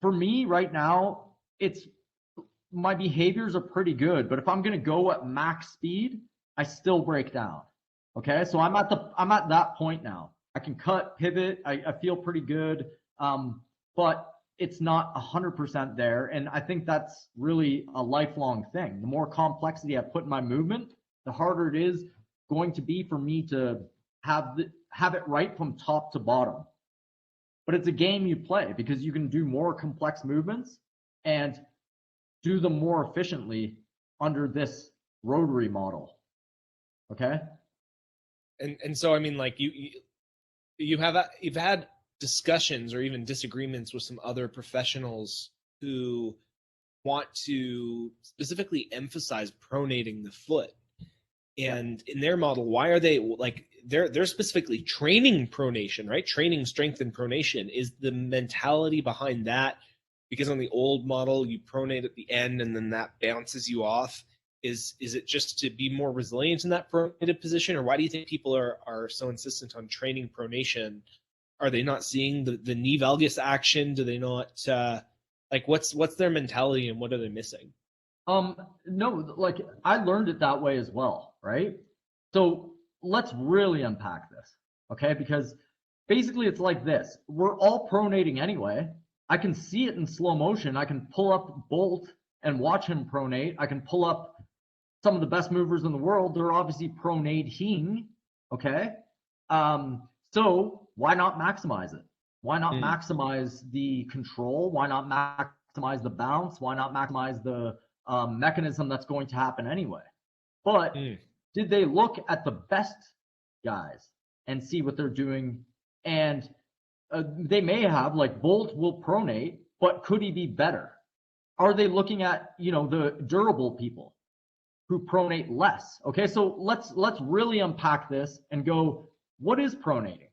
for me right now, my behaviors are pretty good, but if I'm going to go at max speed, I still break down. Okay, so I'm at that point now. I can cut, pivot. I feel pretty good, but it's not 100% there. And I think that's really a lifelong thing. The more complexity I put in my movement, the harder it is going to be for me to have it right from top to bottom. But it's a game you play, because you can do more complex movements and do them more efficiently under this rotary model. Okay. And so, I mean, like you've had discussions or even disagreements with some other professionals who want to specifically emphasize pronating the foot. And in their model, why are they like they're specifically training pronation, right? Training strength and pronation. Is the mentality behind that because on the old model you pronate at the end and then that bounces you off? Is it just to be more resilient in that pronated position, or why do you think people are so insistent on training pronation? Are they not seeing the knee valgus action? Do they not like what's their mentality and what are they missing? No, like I learned it that way as well, right? So let's really unpack this, okay? Because basically it's like this. We're all pronating anyway. I can see it in slow motion. I can pull up Bolt and watch him pronate. I can pull up some of the best movers in the world. They're obviously pronating, okay? So why not maximize it? Why not maximize the control? Why not maximize the bounce? Why not maximize the mechanism that's going to happen anyway? But did they look at the best guys and see what they're doing? And they may have, like Bolt will pronate, but could he be better? Are they looking at, the durable people who pronate less? Okay, so let's really unpack this and go, what is pronating?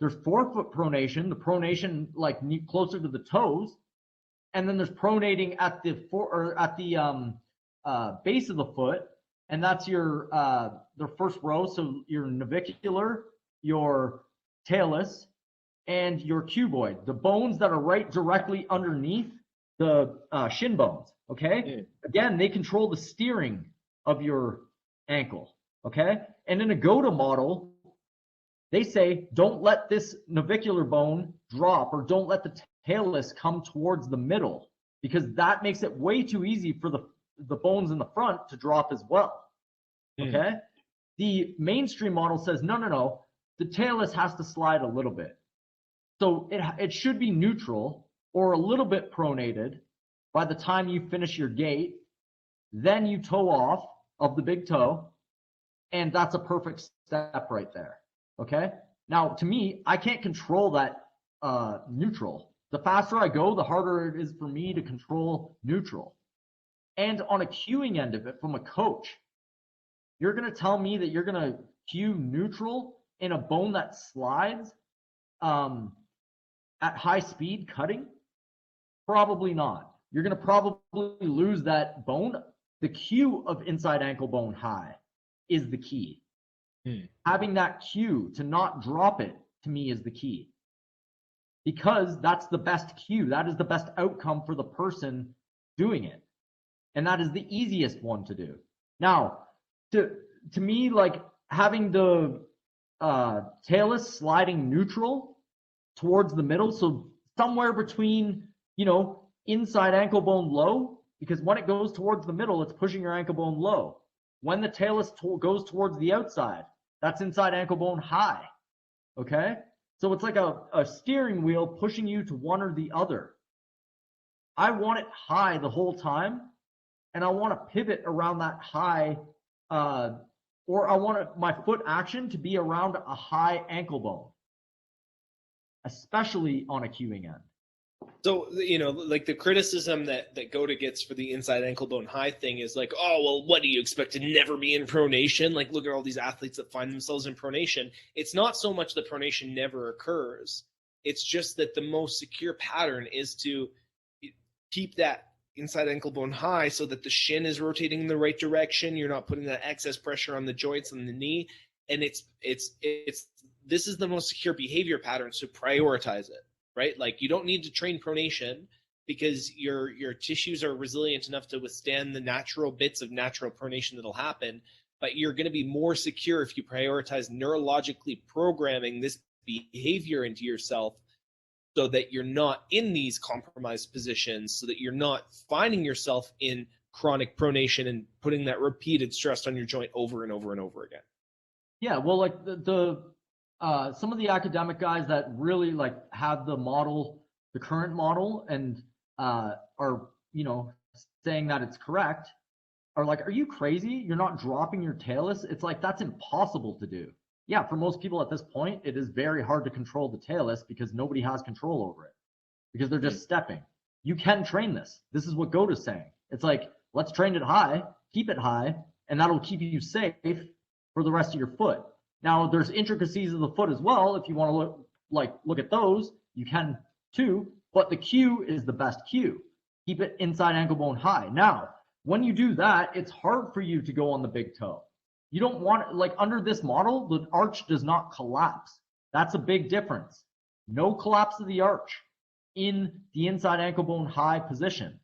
There's forefoot pronation, the pronation like closer to the toes, and then there's pronating at the base of the foot, and that's your the first row. So your navicular, your talus, and your cuboid, the bones that are right directly underneath the shin bones. Okay, again, they control the steering of your ankle. Okay, and in a GOTA model, they say, don't let this navicular bone drop, or don't let the talus come towards the middle, because that makes it way too easy for the bones in the front to drop as well. Okay? The mainstream model says, no, the talus has to slide a little bit. So it should be neutral or a little bit pronated by the time you finish your gait. Then you toe off of the big toe, and that's a perfect step right there. Okay. Now, to me, I can't control that neutral. The faster I go, the harder it is for me to control neutral. And on a cueing end of it, from a coach, you're going to tell me that you're going to cue neutral in a bone that slides at high speed cutting? Probably not. You're going to probably lose that bone. The cue of inside ankle bone high is the key. Having that cue to not drop it, to me, is the key, because that's the best cue. That is the best outcome for the person doing it, and that is the easiest one to do. Now, to me, like having the talus sliding neutral towards the middle, so somewhere between, inside ankle bone low, because when it goes towards the middle, it's pushing your ankle bone low. When the talus goes towards the outside, that's inside ankle bone high. Okay? So it's like a steering wheel pushing you to one or the other. I want it high the whole time, and I want to pivot around that high, or I want my foot action to be around a high ankle bone, especially on a cueing end. So, like the criticism that GOTA gets for the inside ankle bone high thing is like, oh, well, what do you expect to never be in pronation? Like, look at all these athletes that find themselves in pronation. It's not so much that pronation never occurs. It's just that the most secure pattern is to keep that inside ankle bone high so that the shin is rotating in the right direction. You're not putting that excess pressure on the joints and the knee. And this is the most secure behavior pattern, so prioritize it. Right? Like, you don't need to train pronation because your tissues are resilient enough to withstand the natural bits of natural pronation that'll happen, but you're going to be more secure if you prioritize neurologically programming this behavior into yourself so that you're not in these compromised positions, so that you're not finding yourself in chronic pronation and putting that repeated stress on your joint over and over and over again. Yeah, well, like some of the academic guys that really like have the model, the current model, and are saying that it's correct, are like, are you crazy? You're not dropping your talus? It's like, that's impossible to do. Yeah, for most people at this point, it is very hard to control the talus because nobody has control over it, because they're just stepping. You can train this. This is what GOTA's saying. It's like, let's train it high, keep it high, and that'll keep you safe for the rest of your foot. Now, there's intricacies of the foot as well. If you want to look at those, you can too, but the cue is the best cue. Keep it inside ankle bone high. Now, when you do that, it's hard for you to go on the big toe. You don't want, like, under this model, the arch does not collapse. That's a big difference. No collapse of the arch in the inside ankle bone high position.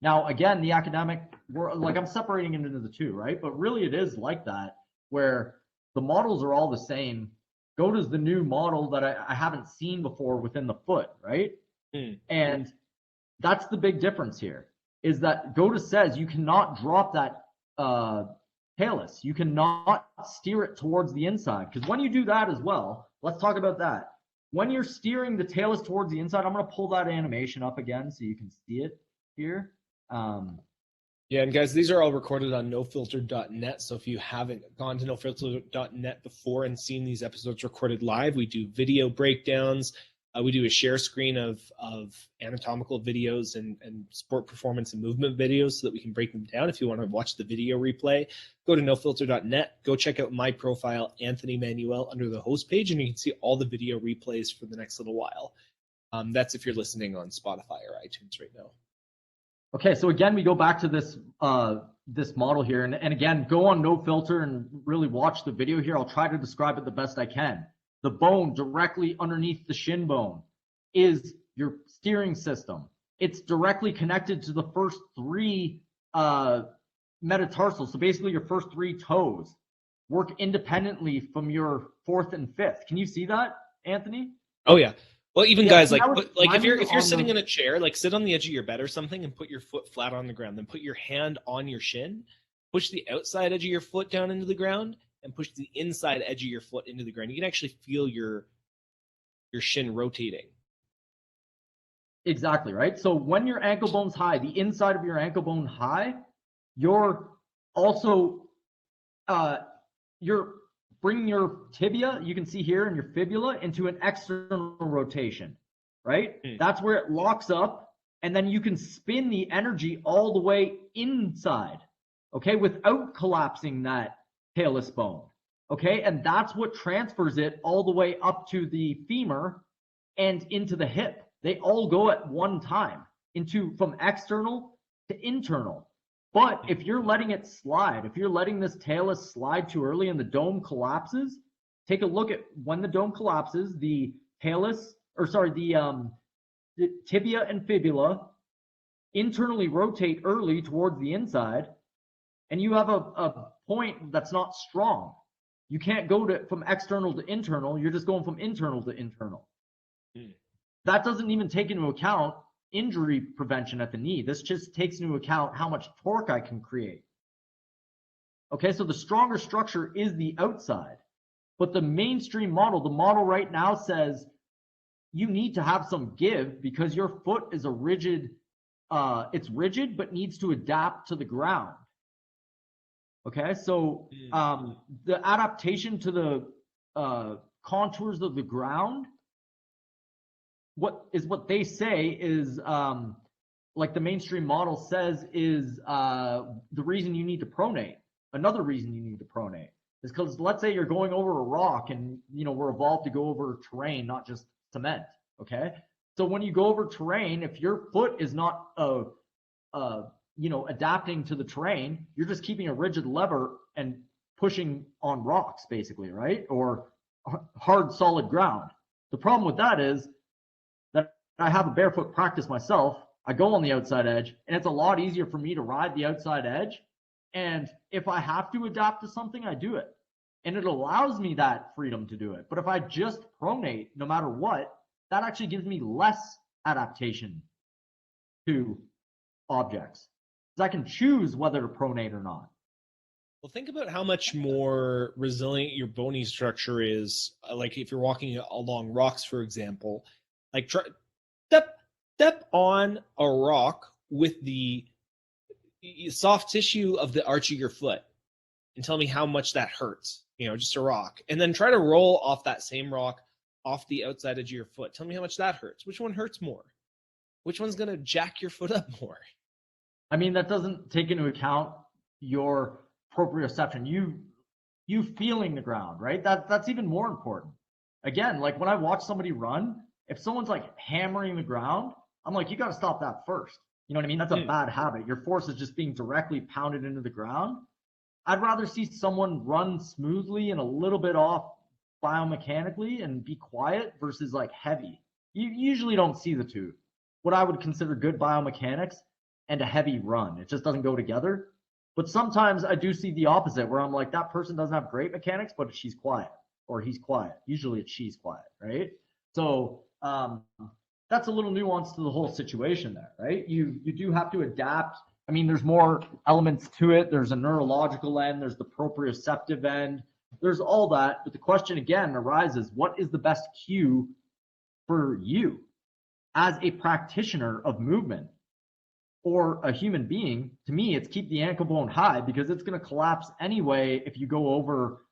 Now, again, the academic, like, I'm separating it into the two, right? But really it is like that, where the models are all the same. GOTA's the new model that I haven't seen before within the foot, right? And that's the big difference here, is that GOTA says you cannot drop that talus. You cannot steer it towards the inside, because when you do that as well, let's talk about that. When you're steering the tail is towards the inside, I'm going to pull that animation up again so you can see it here. Yeah, and guys, these are all recorded on nofilter.net. So if you haven't gone to nofilter.net before and seen these episodes recorded live, we do video breakdowns. We do a share screen of anatomical videos and sport performance and movement videos so that we can break them down. If you want to watch the video replay, go to nofilter.net. Go check out my profile, Anthony Manuel, under the host page, and you can see all the video replays for the next little while. That's if you're listening on Spotify or iTunes right now. Okay, so again, we go back to this this model here, and again, go on No Filter and really watch the video here. I'll try to describe it the best I can. The bone directly underneath the shin bone is your steering system. It's directly connected to the first three metatarsals. So basically your first three toes work independently from your fourth and fifth. Can you see that, Anthony? Oh yeah. Well, even guys, like if you're sitting in a chair, like sit on the edge of your bed or something and put your foot flat on the ground, then put your hand on your shin, push the outside edge of your foot down into the ground, and push the inside edge of your foot into the ground. You can actually feel your shin rotating. Exactly, right? So when your ankle bone's high, the inside of your ankle bone high, you're also you're bringing your tibia, you can see here, and your fibula into an external rotation, right? That's where it locks up, and then you can spin the energy all the way inside, okay, without collapsing that talus bone, okay? And that's what transfers it all the way up to the femur and into the hip. They all go at one time from external to internal. But if you're letting it slide, if you're letting this talus slide too early and the dome collapses, take a look at when the dome collapses, the tibia and fibula internally rotate early towards the inside, and you have a point that's not strong. You can't go from external to internal. You're just going from internal to internal. That doesn't even take into account injury prevention at the knee. This just takes into account how much torque I can create. Okay, so the stronger structure is the outside, but the mainstream model, the model right now says you need to have some give because your foot is it's rigid, but needs to adapt to the ground. Okay, so the adaptation to the contours of the ground, what they say is like the mainstream model says is the reason you need to pronate. Another reason you need to pronate is because let's say you're going over a rock, and we're evolved to go over terrain, not just cement. Okay, so when you go over terrain, if your foot is not adapting to the terrain, you're just keeping a rigid lever and pushing on rocks, basically, right? Or hard, solid ground. The problem with that is that I have a barefoot practice myself. I go on the outside edge, and it's a lot easier for me to ride the outside edge. And if I have to adapt to something, I do it. And it allows me that freedom to do it. But if I just pronate, no matter what, that actually gives me less adaptation to objects. Because I can choose whether to pronate or not. Well, think about how much more resilient your bony structure is. Like if you're walking along rocks, for example, like step on a rock with the soft tissue of the arch of your foot and tell me how much that hurts, just a rock. And then try to roll off that same rock off the outside edge of your foot. Tell me how much that hurts. Which one hurts more? Which one's going to jack your foot up more? I mean, that doesn't take into account your proprioception. You feeling the ground, right? That's even more important. Again, like when I watch somebody run, if someone's like hammering the ground, I'm like, you got to stop that first. You know what I mean? That's a bad habit. Your force is just being directly pounded into the ground. I'd rather see someone run smoothly and a little bit off biomechanically and be quiet versus like heavy. You usually don't see the two. What I would consider good biomechanics and a heavy run. It just doesn't go together. But sometimes I do see the opposite where I'm like, that person doesn't have great mechanics, but she's quiet or he's quiet. Usually it's she's quiet, right? So that's a little nuance to the whole situation there, right? You do have to adapt. I mean, there's more elements to it. There's a neurological end. There's the proprioceptive end. there's all that. But the question again arises, what is the best cue for you as a practitioner of movement or a human being? To me, it's keep the ankle bone high, because it's going to collapse anyway if you go over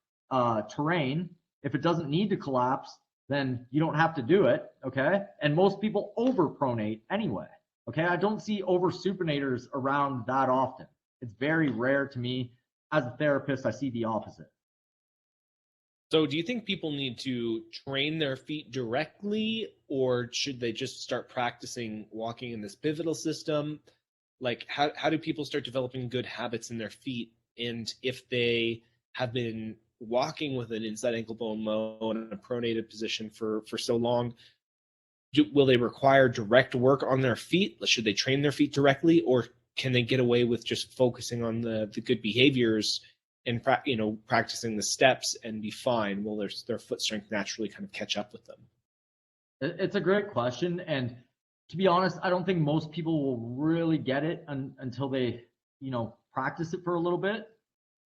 terrain. If it doesn't need to collapse, then you don't have to do it, okay? And most people overpronate anyway, okay? I don't see over supinators around that often. It's very rare to me. As a therapist, I see the opposite. So do you think people need to train their feet directly, or should they just start practicing walking in this pivotal system? Like, how do people start developing good habits in their feet? And if they have been walking with an inside ankle bone low in a pronated position for so long, will they require direct work on their feet? Should they train their feet directly, or can they get away with just focusing on the good behaviors and practicing the steps and be fine? Will their foot strength naturally kind of catch up with them? It's a great question, and to be honest, I don't think most people will really get it until they practice it for a little bit,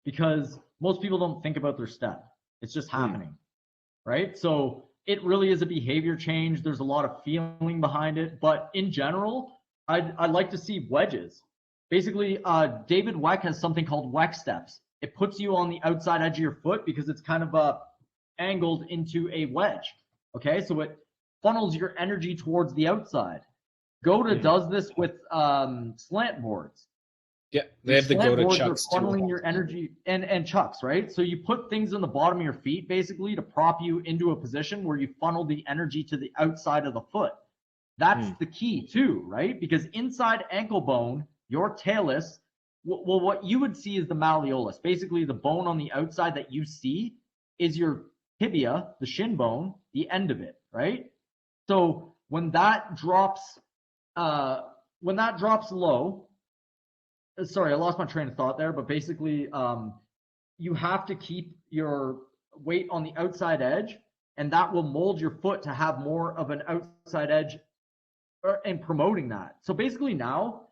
because most people don't think about their step. It's just happening, right? So it really is a behavior change. There's a lot of feeling behind it, but in general, I'd like to see wedges. Basically, David Weck has something called Weck steps. It puts you on the outside edge of your foot because it's kind of angled into a wedge, okay? So it funnels your energy towards the outside. Goda does this with slant boards. Yeah, they have the Goda chucks too. Funneling your energy and chucks, right? So you put things on the bottom of your feet basically to prop you into a position where you funnel the energy to the outside of the foot. That's the key too, right? Because inside ankle bone, your talus, well, what you would see is the malleolus. Basically, the bone on the outside that you see is your tibia, the shin bone, the end of it, right? So when that drops low, sorry, I lost my train of thought there, but basically, you have to keep your weight on the outside edge, and that will mold your foot to have more of an outside edge and promoting that. So basically now,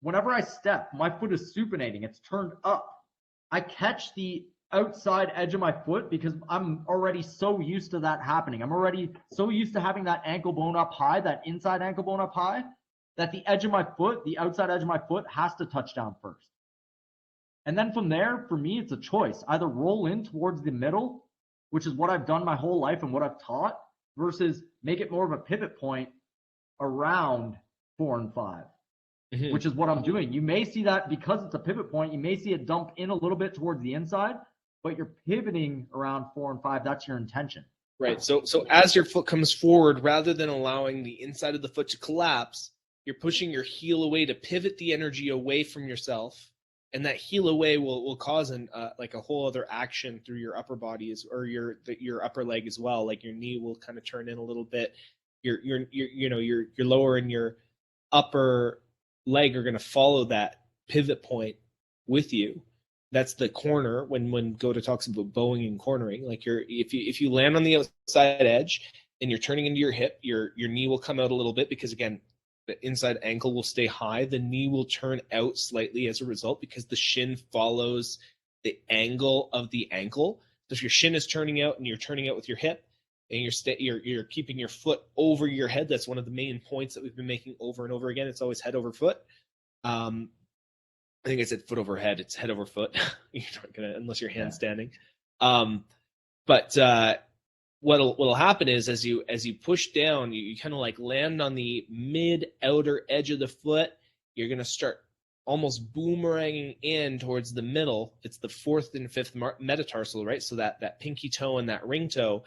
whenever I step, my foot is supinating. It's turned up. I catch the outside edge of my foot because I'm already so used to that happening. I'm already so used to having that ankle bone up high, that inside ankle bone up high, that the edge of my foot, the outside edge of my foot has to touch down first. And then from there, for me, it's a choice. Either roll in towards the middle, which is what I've done my whole life and what I've taught, versus make it more of a pivot point around 4 and 5, which is what I'm doing. You may see that because it's a pivot point, you may see it dump in a little bit towards the inside, but you're pivoting around 4 and 5. That's your intention. Right. So as your foot comes forward, rather than allowing the inside of the foot to collapse, you're pushing your heel away to pivot the energy away from yourself, and that heel away will cause like a whole other action through your upper body or your upper leg as well. Like your knee will kind of turn in a little bit. Your lower and your upper leg are going to follow that pivot point with you. That's the corner when Goda talks about bowing and cornering. Like if you land on the outside edge and you're turning into your hip, your knee will come out a little bit because again, the inside ankle will stay high. The knee will turn out slightly as a result because the shin follows the angle of the ankle. So if your shin is turning out and you're turning out with your hip and you're keeping your foot over your head, that's one of the main points that we've been making over and over again. It's always head over foot. I think I said foot over head. It's head over foot. You're not gonna, unless you're handstanding. What'll happen is as you push down, you kind of like land on the mid outer edge of the foot. You're gonna start almost boomeranging in towards the middle. It's the 4th and 5th metatarsal, right? So that pinky toe and that ring toe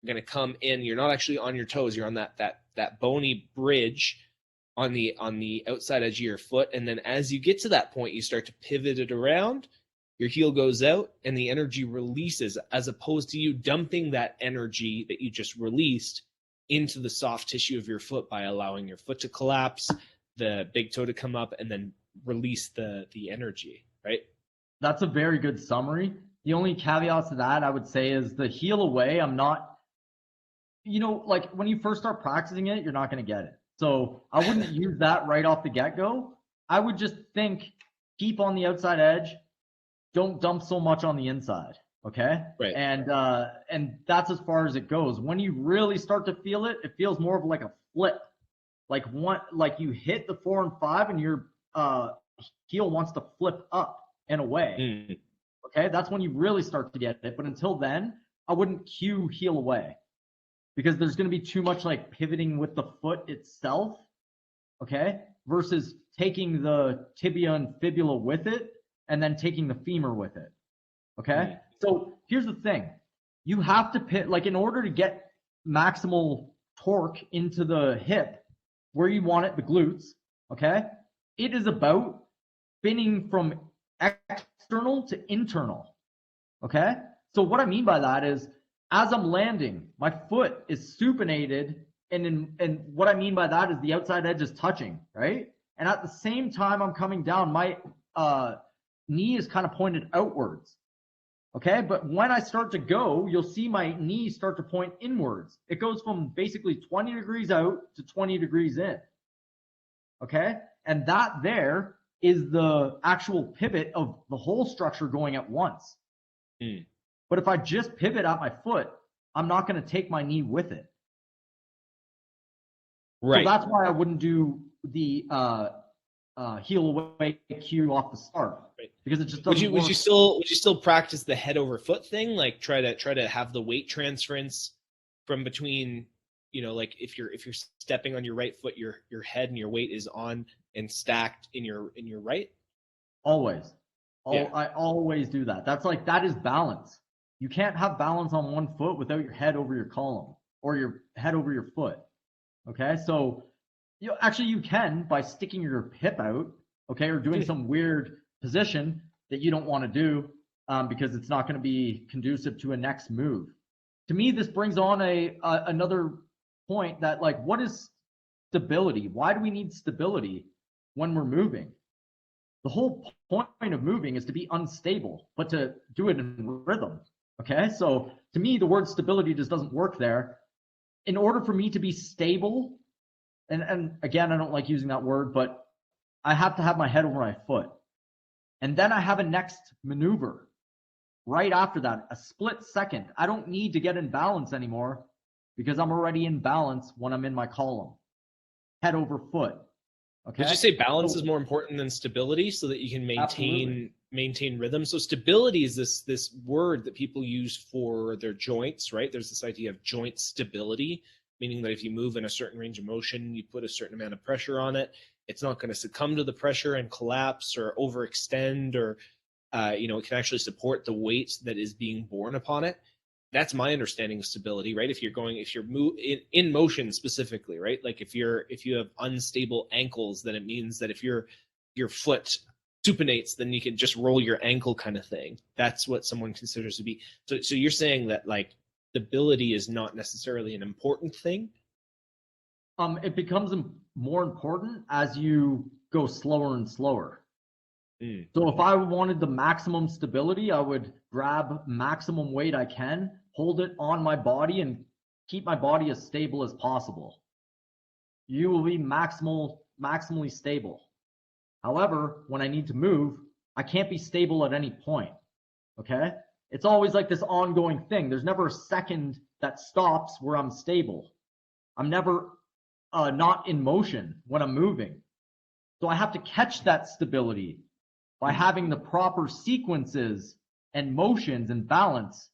are gonna come in. You're not actually on your toes. You're on that bony bridge on the outside edge of your foot. And then as you get to that point, you start to pivot it around. Your heel goes out and the energy releases, as opposed to you dumping that energy that you just released into the soft tissue of your foot by allowing your foot to collapse, the big toe to come up, and then release the energy, right? That's a very good summary. The only caveat to that I would say is the heel away. I'm not, like when you first start practicing it, you're not going to get it. So I wouldn't use that right off the get-go. I would just think, keep on the outside edge. Don't dump so much on the inside. Okay. Right. And that's as far as it goes. When you really start to feel it, it feels more of like a flip. Like you hit the 4 and 5 and your heel wants to flip up and away. Mm. Okay. That's when you really start to get it. But until then, I wouldn't cue heel away, because there's going to be too much like pivoting with the foot itself. Okay. Versus taking the tibia and fibula with it and then taking the femur with it. Okay. So here's the thing. You have to pit, like, in order to get maximal torque into the hip where you want it, the glutes. Okay. It is about spinning from external to internal. Okay. So what I mean by that is, as I'm landing, my foot is supinated, and what I mean by that is the outside edge is touching, right? And at the same time I'm coming down, my knee is kind of pointed outwards. Okay, but when I start to go, you'll see my knee start to point inwards. It goes from basically 20 degrees out to 20 degrees in. Okay, and that there is the actual pivot of the whole structure going at once. But if I just pivot at my foot, I'm not going to take my knee with it. Right. So that's why I wouldn't do the heel away cue off the start, right? Because it just doesn't work. Would you still practice the head over foot thing? Like try to have the weight transference from between, like if you're stepping on your right foot, your head and your weight is on and stacked in your right. Always. I always do that. That is balance. You can't have balance on one foot without your head over your column or your head over your foot. Okay, so actually you can by sticking your hip out, okay, or doing some weird position that you don't want to do because it's not going to be conducive to a next move. To me, this brings on another point that, like, what is stability? Why do we need stability when we're moving? The whole point of moving is to be unstable, but to do it in rhythm. Okay, so to me, the word stability just doesn't work there. In order for me to be stable, and again, I don't like using that word, but I have to have my head over my foot. And then I have a next maneuver right after that, a split second. I don't need to get in balance anymore because I'm already in balance when I'm in my column, head over foot. Okay. Would you say balance is more important than stability so that you can maintain rhythm? So stability is this word that people use for their joints, right? There's this idea of joint stability, meaning that if you move in a certain range of motion, you put a certain amount of pressure on it, it's not going to succumb to the pressure and collapse or overextend, or it can actually support the weight that is being borne upon it. That's my understanding of stability, right? If you're in motion specifically, right? Like if you have unstable ankles, then it means that if your foot supinates, then you can just roll your ankle, kind of thing. That's what someone considers to be. So you're saying that, like, stability is not necessarily an important thing? It becomes more important as you go slower and slower. So if I wanted the maximum stability, I would grab maximum weight I can, hold it on my body, and keep my body as stable as possible. You will be maximally stable. However, when I need to move, I can't be stable at any point. Okay? It's always like this ongoing thing. There's never a second that stops where I'm stable. I'm never not in motion when I'm moving. So I have to catch that stability by having the proper sequences and motions and balance.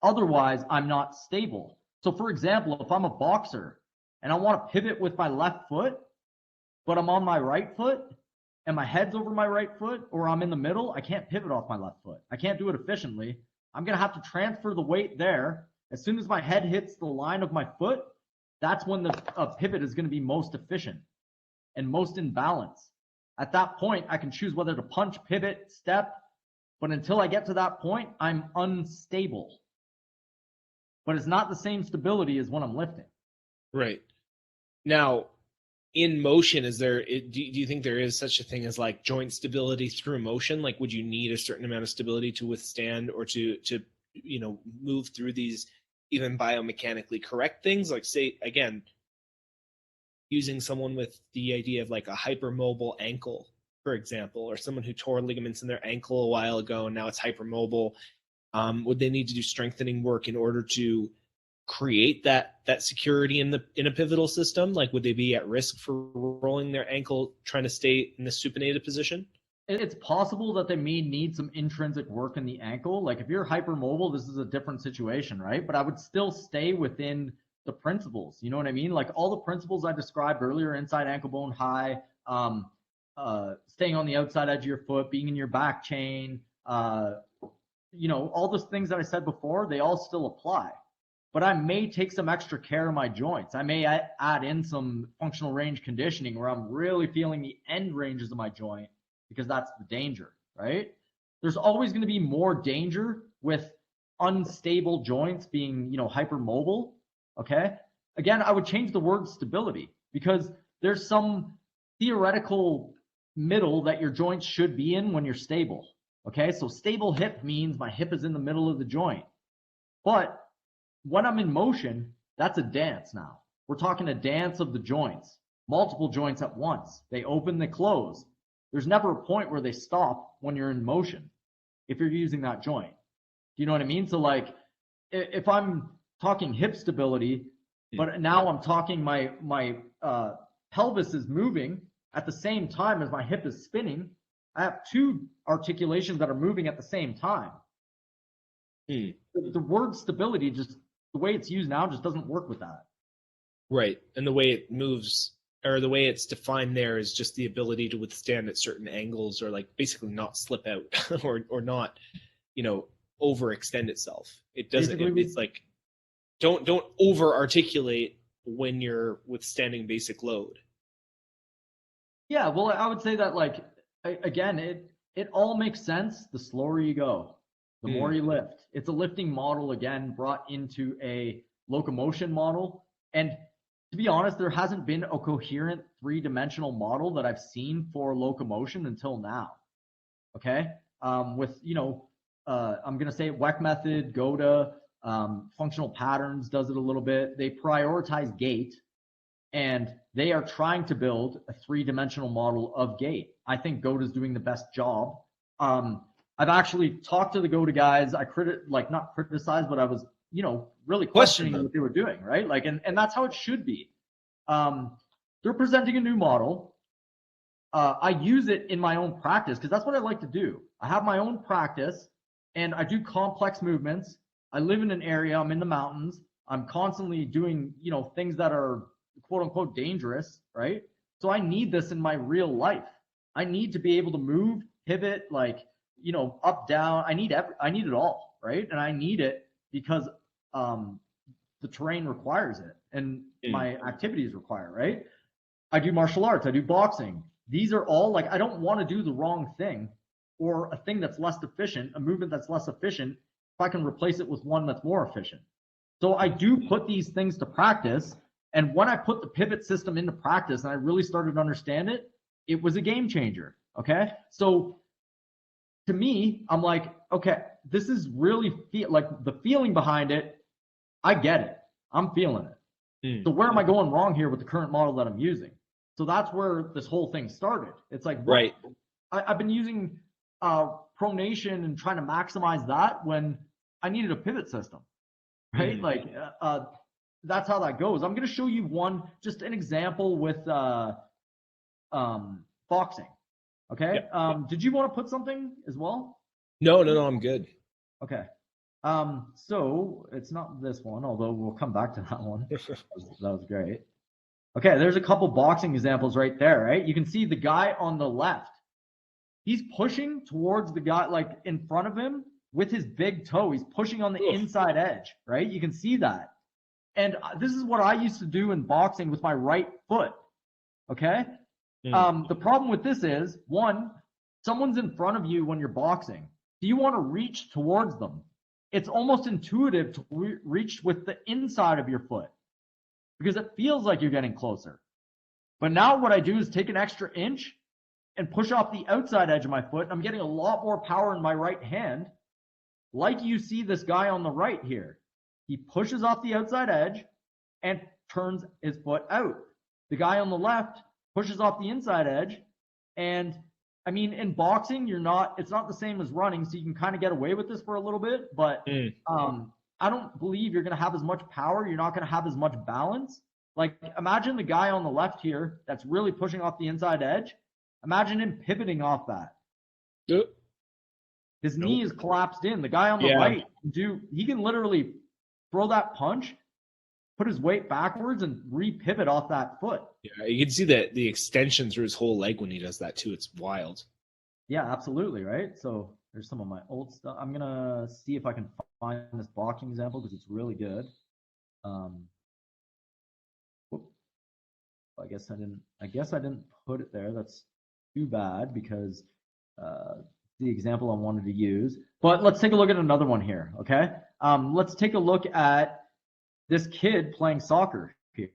Otherwise, I'm not stable. So for example, if I'm a boxer and I want to pivot with my left foot, but I'm on my right foot and my head's over my right foot, or I'm in the middle, I can't pivot off my left foot. I can't do it efficiently. I'm going to have to transfer the weight there. As soon as my head hits the line of my foot, that's when the pivot is going to be most efficient and most in balance. At that point, I can choose whether to punch, pivot, step, but until I get to that point, I'm unstable. But it's not the same stability as when I'm lifting. Right. Now, in motion, do you think there is such a thing as, like, joint stability through motion? Like, would you need a certain amount of stability to withstand or to move through these even biomechanically correct things? Like, say, again, using someone with the idea of like a hypermobile ankle, for example, or someone who tore ligaments in their ankle a while ago and now it's hypermobile. Would they need to do strengthening work in order to create that security in a pivotal system? Like, would they be at risk for rolling their ankle trying to stay in the supinated position? It's possible that they may need some intrinsic work in the ankle. Like if you're hypermobile, this is a different situation, right? But I would still stay within the principles. You know what I mean? Like all the principles I described earlier, inside ankle bone high, staying on the outside edge of your foot, being in your back chain, all those things that I said before, they all still apply. But I may take some extra care of my joints. I may add in some functional range conditioning where I'm really feeling the end ranges of my joint, because that's the danger, right? There's always going to be more danger with unstable joints being, hypermobile, okay? Again, I would change the word stability, because there's some theoretical middle that your joints should be in when you're stable, okay? So stable hip means my hip is in the middle of the joint. But when I'm in motion, that's a dance now. We're talking a dance of the joints, multiple joints at once. They open, they close. There's never a point where they stop when you're in motion if you're using that joint. Do you know what I mean? So like if I'm talking hip stability, but now I'm talking my pelvis is moving at the same time as my hip is spinning, I have two articulations that are moving at the same time. The word stability, just the way it's used now, just doesn't work with that. Right. And the way it moves, or the way it's defined there, is just the ability to withstand at certain angles, or like basically not slip out or not, overextend itself. It doesn't, it's like, don't over articulate when you're withstanding basic load. Yeah. Well, I would say that again, it all makes sense. The slower you go, the more you lift. It's a lifting model, again, brought into a locomotion model. And to be honest, there hasn't been a coherent three-dimensional model that I've seen for locomotion until now. Okay. With, I'm going to say WEC method, GOTA, functional patterns does it a little bit. They prioritize gait, and they are trying to build a three-dimensional model of gait. I think GOTA is doing the best job. I've actually talked to the GOTA guys. I not criticized, but I was, really questioning what they were doing, right? And that's how it should be. They're presenting a new model. I use it in my own practice because that's what I like to do. I have my own practice and I do complex movements. I live in an area, I'm in the mountains. I'm constantly doing, things that are quote unquote dangerous, right? So I need this in my real life. I need to be able to move, pivot, up, down. I need it all, right? And I need it because the terrain requires it and my activities require, right? I do martial arts, I do boxing. These are all I don't want to do the wrong thing or a thing that's less efficient, a movement that's less efficient, if I can replace it with one that's more efficient. So I do put these things to practice. And when I put the pivot system into practice and I really started to understand it, it was a game changer. Okay. So to me, I'm like, okay, this is really the feeling behind it. I get it. I'm feeling it. So where am I going wrong here with the current model that I'm using? So that's where this whole thing started. It's like, right. I've been using pronation and trying to maximize that when I needed a pivot system, right? That's how that goes. I'm going to show you just an example with boxing. Okay. Yep. Did you want to put something as well? No, I'm good. Okay. So it's not this one, although we'll come back to that one. That was great. Okay, there's a couple boxing examples right there, right? You can see the guy on the left. He's pushing towards the guy in front of him with his big toe. He's pushing on the inside edge, right? You can see that. And this is what I used to do in boxing with my right foot. Okay? The problem with this is, one, someone's in front of you when you're boxing. Do you want to reach towards them? It's almost intuitive to reach with the inside of your foot because it feels like you're getting closer. But now what I do is take an extra inch and push off the outside edge of my foot. And I'm getting a lot more power in my right hand. Like you see this guy on the right here. He pushes off the outside edge and turns his foot out. The guy on the left pushes off the inside edge and I mean, in boxing, it's not the same as running, so you can kind of get away with this for a little bit, but I don't believe you're going to have as much power. You're not going to have as much balance. Like, imagine the guy on the left here that's really pushing off the inside edge. Imagine him pivoting off that. Yep. His knee is collapsed in. The guy on the right, he can literally throw that punch, put his weight backwards, and re-pivot off that foot. Yeah, you can see the extension through his whole leg when he does that too. It's wild. Yeah, absolutely, right? So there's some of my old stuff. I'm gonna see if I can find this boxing example because it's really good. I guess I didn't put it there. That's too bad because the example I wanted to use. But let's take a look at another one here, okay? Let's take a look at this kid playing soccer here.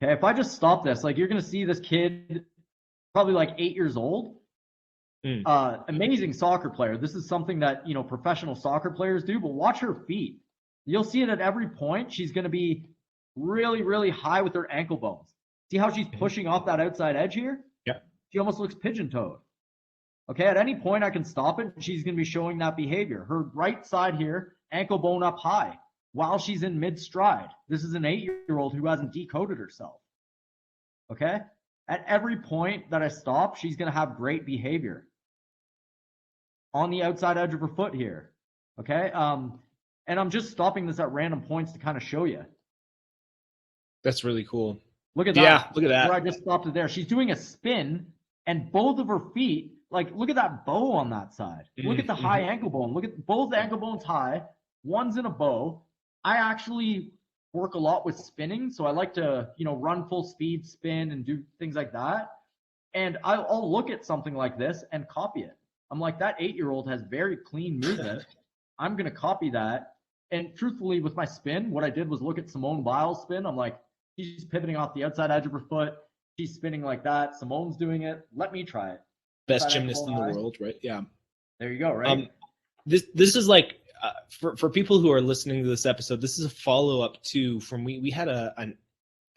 Okay, if I just stop this, like, you're gonna see this kid probably like 8 years old. Amazing soccer player. This is something that, you know, professional soccer players do, but watch her feet. You'll see it at every point. She's going to be really, really high with her ankle bones. See how she's pushing off that outside edge here? Yeah. She almost looks pigeon-toed. Okay, at any point I can stop it. She's going to be showing that behavior. Her right side here, ankle bone up high while she's in mid-stride. This is an 8-year-old who hasn't decoded herself. Okay? At every point that I stop, she's going to have great behavior on the outside edge of her foot here. Okay? And I'm just stopping this at random points to kind of show you. That's really cool. Look at that. Yeah, look at that. Where I just stopped it there. She's doing a spin, and both of her feet, like, look at that bow on that side. Look at the high ankle bone. Look at both ankle bones high. One's in a bow. I actually work a lot with spinning, so I like to, you know, run full speed, spin, and do things like that. And I'll look at something like this and copy it. I'm like, that 8-year-old has very clean movement. I'm going to copy that. And truthfully, with my spin, what I did was look at Simone Biles' spin. I'm like, she's pivoting off the outside edge of her foot. She's spinning like that. Simone's doing it. Let me try it. Best gymnast in the world, right? Yeah. There you go, right? This is like, for people who are listening to this episode, this is a follow-up to we had an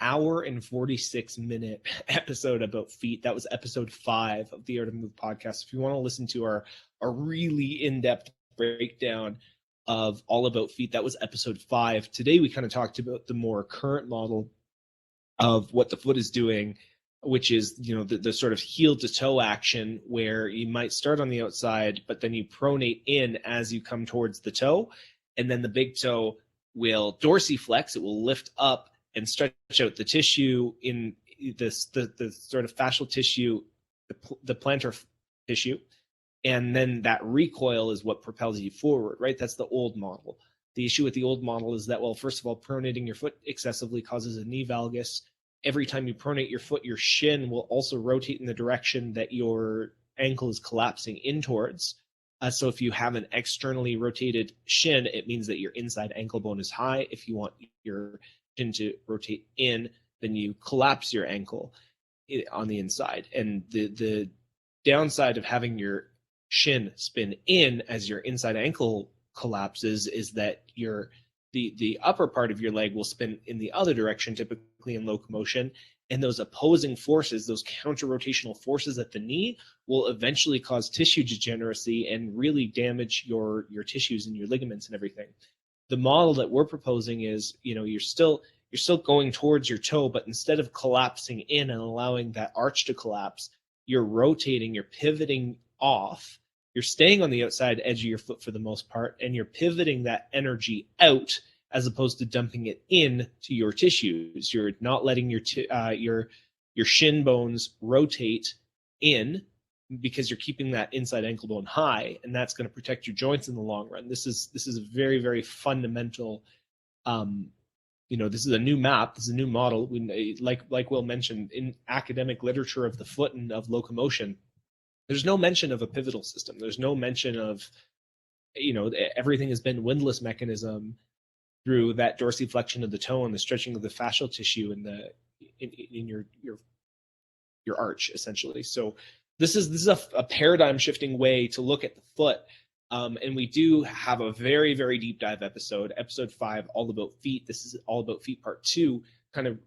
hour and 46-minute episode about feet. That was episode 5 of the Art of Move podcast. If you want to listen to our really in-depth breakdown of all about feet, that was episode 5. Today we kind of talked about the more current model of what the foot is doing, which is, you know, the sort of heel to toe action where you might start on the outside, but then you pronate in as you come towards the toe, and then the big toe will dorsiflex. It will lift up and stretch out the tissue in the sort of fascial tissue, the plantar tissue, and then that recoil is what propels you forward, right? That's the old model. The issue with the old model is that, well, first of all, pronating your foot excessively causes a knee valgus. Every time you pronate your foot, your shin will also rotate in the direction that your ankle is collapsing in towards. So if you have an externally rotated shin, it means that your inside ankle bone is high. If you want your shin to rotate in, then you collapse your ankle on the inside. And the downside of having your shin spin in as your inside ankle collapses is that the upper part of your leg will spin in the other direction, typically in locomotion, and those opposing forces, those counter-rotational forces at the knee, will eventually cause tissue degeneracy and really damage your tissues and your ligaments and everything. The model that we're proposing is, you know, you're still going towards your toe, but instead of collapsing in and allowing that arch to collapse, you're rotating, you're pivoting off. You're staying on the outside edge of your foot for the most part, and you're pivoting that energy out as opposed to dumping it in to your tissues. You're not letting your shin bones rotate in because you're keeping that inside ankle bone high, and that's going to protect your joints in the long run. This is a very, very fundamental. This is a new map. This is a new model. Like Will mentioned, in academic literature of the foot and of locomotion, there's no mention of a pivotal system. There's no mention of, everything has been windlass mechanism through that dorsiflexion of the toe and the stretching of the fascial tissue in your arch, essentially. So this is a paradigm shifting way to look at the foot. And we do have a very, very deep dive episode 5, all about feet. This is all about feet part 2, kind of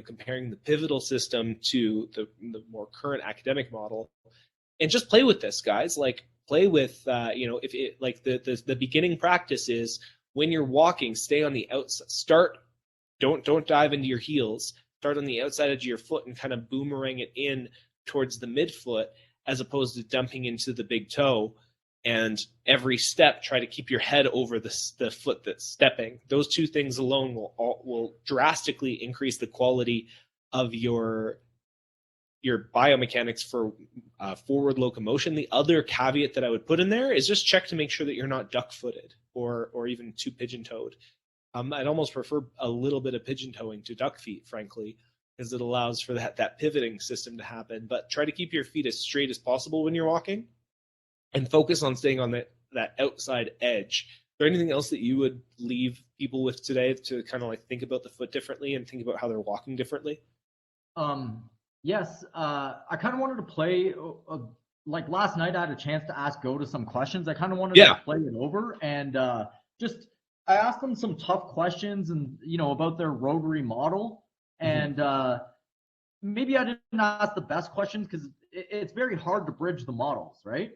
comparing the pivotal system to the more current academic model, and just play with this, guys. Like, play with if it, like, the beginning practice is when you're walking, stay on the outside. Don't dive into your heels. Start on the outside edge of your foot and kind of boomerang it in towards the midfoot, as opposed to dumping into the big toe. And every step, try to keep your head over the foot that's stepping. Those two things alone will drastically increase the quality of your biomechanics for forward locomotion. The other caveat that I would put in there is just check to make sure that you're not duck-footed or even too pigeon-toed. I'd almost prefer a little bit of pigeon-toeing to duck feet, frankly, because it allows for that pivoting system to happen. But try to keep your feet as straight as possible when you're walking, and focus on staying on that outside edge. Is there anything else that you would leave people with today to kind of like think about the foot differently and think about how they're walking differently? Yes, I kind of wanted to play, like last night I had a chance to ask Go to some questions. I kind of wanted to play it over, and I asked them some tough questions and, about their rotary model. And maybe I didn't ask the best questions because it's very hard to bridge the models, right?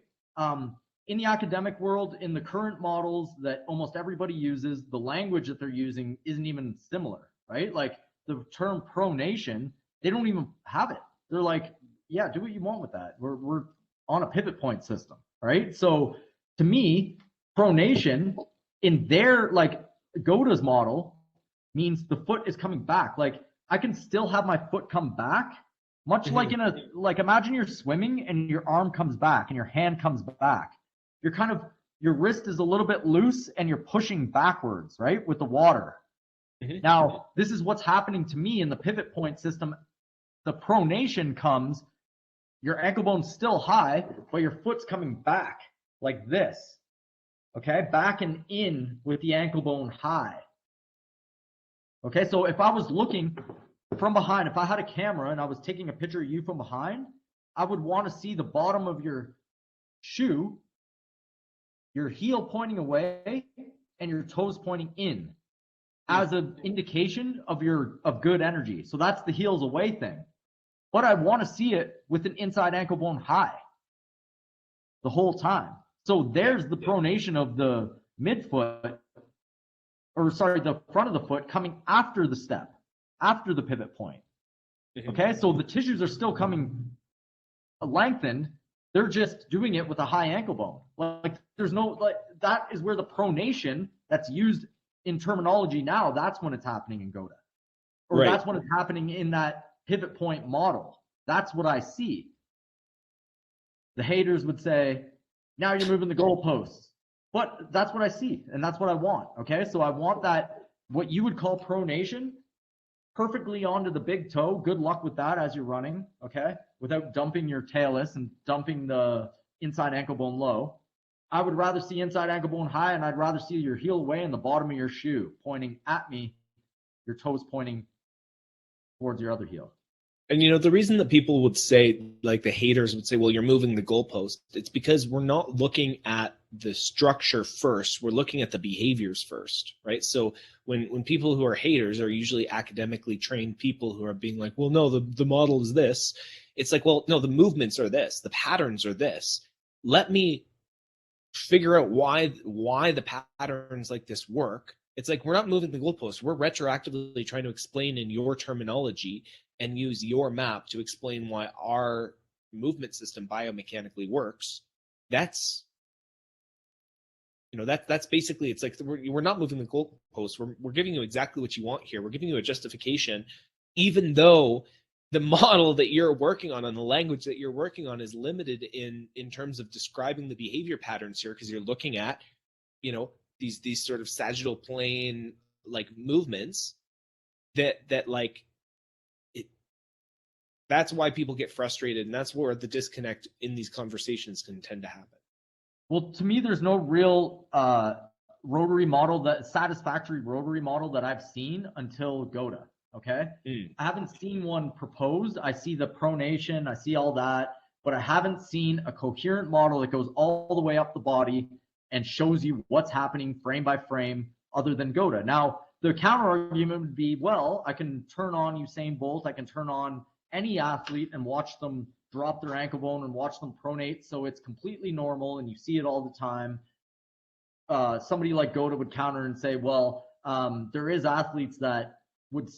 In the academic world, in the current models that almost everybody uses, the language that they're using isn't even similar, right? Like the term pronation, they don't even have it. They're like, yeah, do what you want with that. We're on a pivot point system, right? So to me, pronation in their, like, Goda's model means the foot is coming back. Like, I can still have my foot come back, much like imagine you're swimming and your arm comes back and your hand comes back. Your wrist is a little bit loose and you're pushing backwards, right, with the water. Now, this is what's happening to me in the pivot point system. The pronation comes, your ankle bone's still high, but your foot's coming back like this, okay? Back and in with the ankle bone high. Okay, so if I was looking from behind, if I had a camera and I was taking a picture of you from behind, I would want to see the bottom of your shoe, your heel pointing away, and your toes pointing in as an indication of good energy. So that's the heels away thing. But I want to see it with an inside ankle bone high the whole time. So there's the pronation of the midfoot, the front of the foot coming after the step, after the pivot point. Okay, so the tissues are still coming lengthened. They're just doing it with a high ankle bone. Like, there's no, like, that is where the pronation that's used in terminology now, that's when it's happening in Goda. Or that's when it's happening in that pivot point model. That's what I see. The haters would say, now you're moving the goalposts. But that's what I see, and that's what I want, okay? So I want that, what you would call pronation, perfectly onto the big toe. Good luck with that as you're running, okay? Without dumping your talus and dumping the inside ankle bone low. I would rather see inside ankle bone high, and I'd rather see your heel away and the bottom of your shoe pointing at me, your toes pointing towards your other heel. And, the reason that people would say, like the haters would say, well, you're moving the goalpost, it's because we're not looking at the structure first. We're looking at the behaviors first, right? So when people who are haters are usually academically trained people who are being like, well, no, the model is this. It's like, well, no, the movements are this. The patterns are this. Let me figure out why the patterns like this work. It's like, we're not moving the goalpost. We're retroactively trying to explain in your terminology and use your map to explain why our movement system biomechanically works. That's basically, it's like, we're not moving the goalpost. We're giving you exactly what you want here. We're giving you a justification, even though the model that you're working on and the language that you're working on is limited in terms of describing the behavior patterns here, because you're looking at, these sort of sagittal plane like movements that like it. That's why people get frustrated, and that's where the disconnect in these conversations can tend to happen. Well, to me, there's no real satisfactory rotary model that I've seen until Goda. Okay, I haven't seen one proposed. I see the pronation, I see all that, but I haven't seen a coherent model that goes all the way up the body and shows you what's happening frame by frame, other than Goda. Now, the counter argument would be, well, I can turn on Usain Bolt, I can turn on any athlete and watch them drop their ankle bone and watch them pronate, so it's completely normal and you see it all the time. Somebody like Goda would counter and say, well, there is athletes that would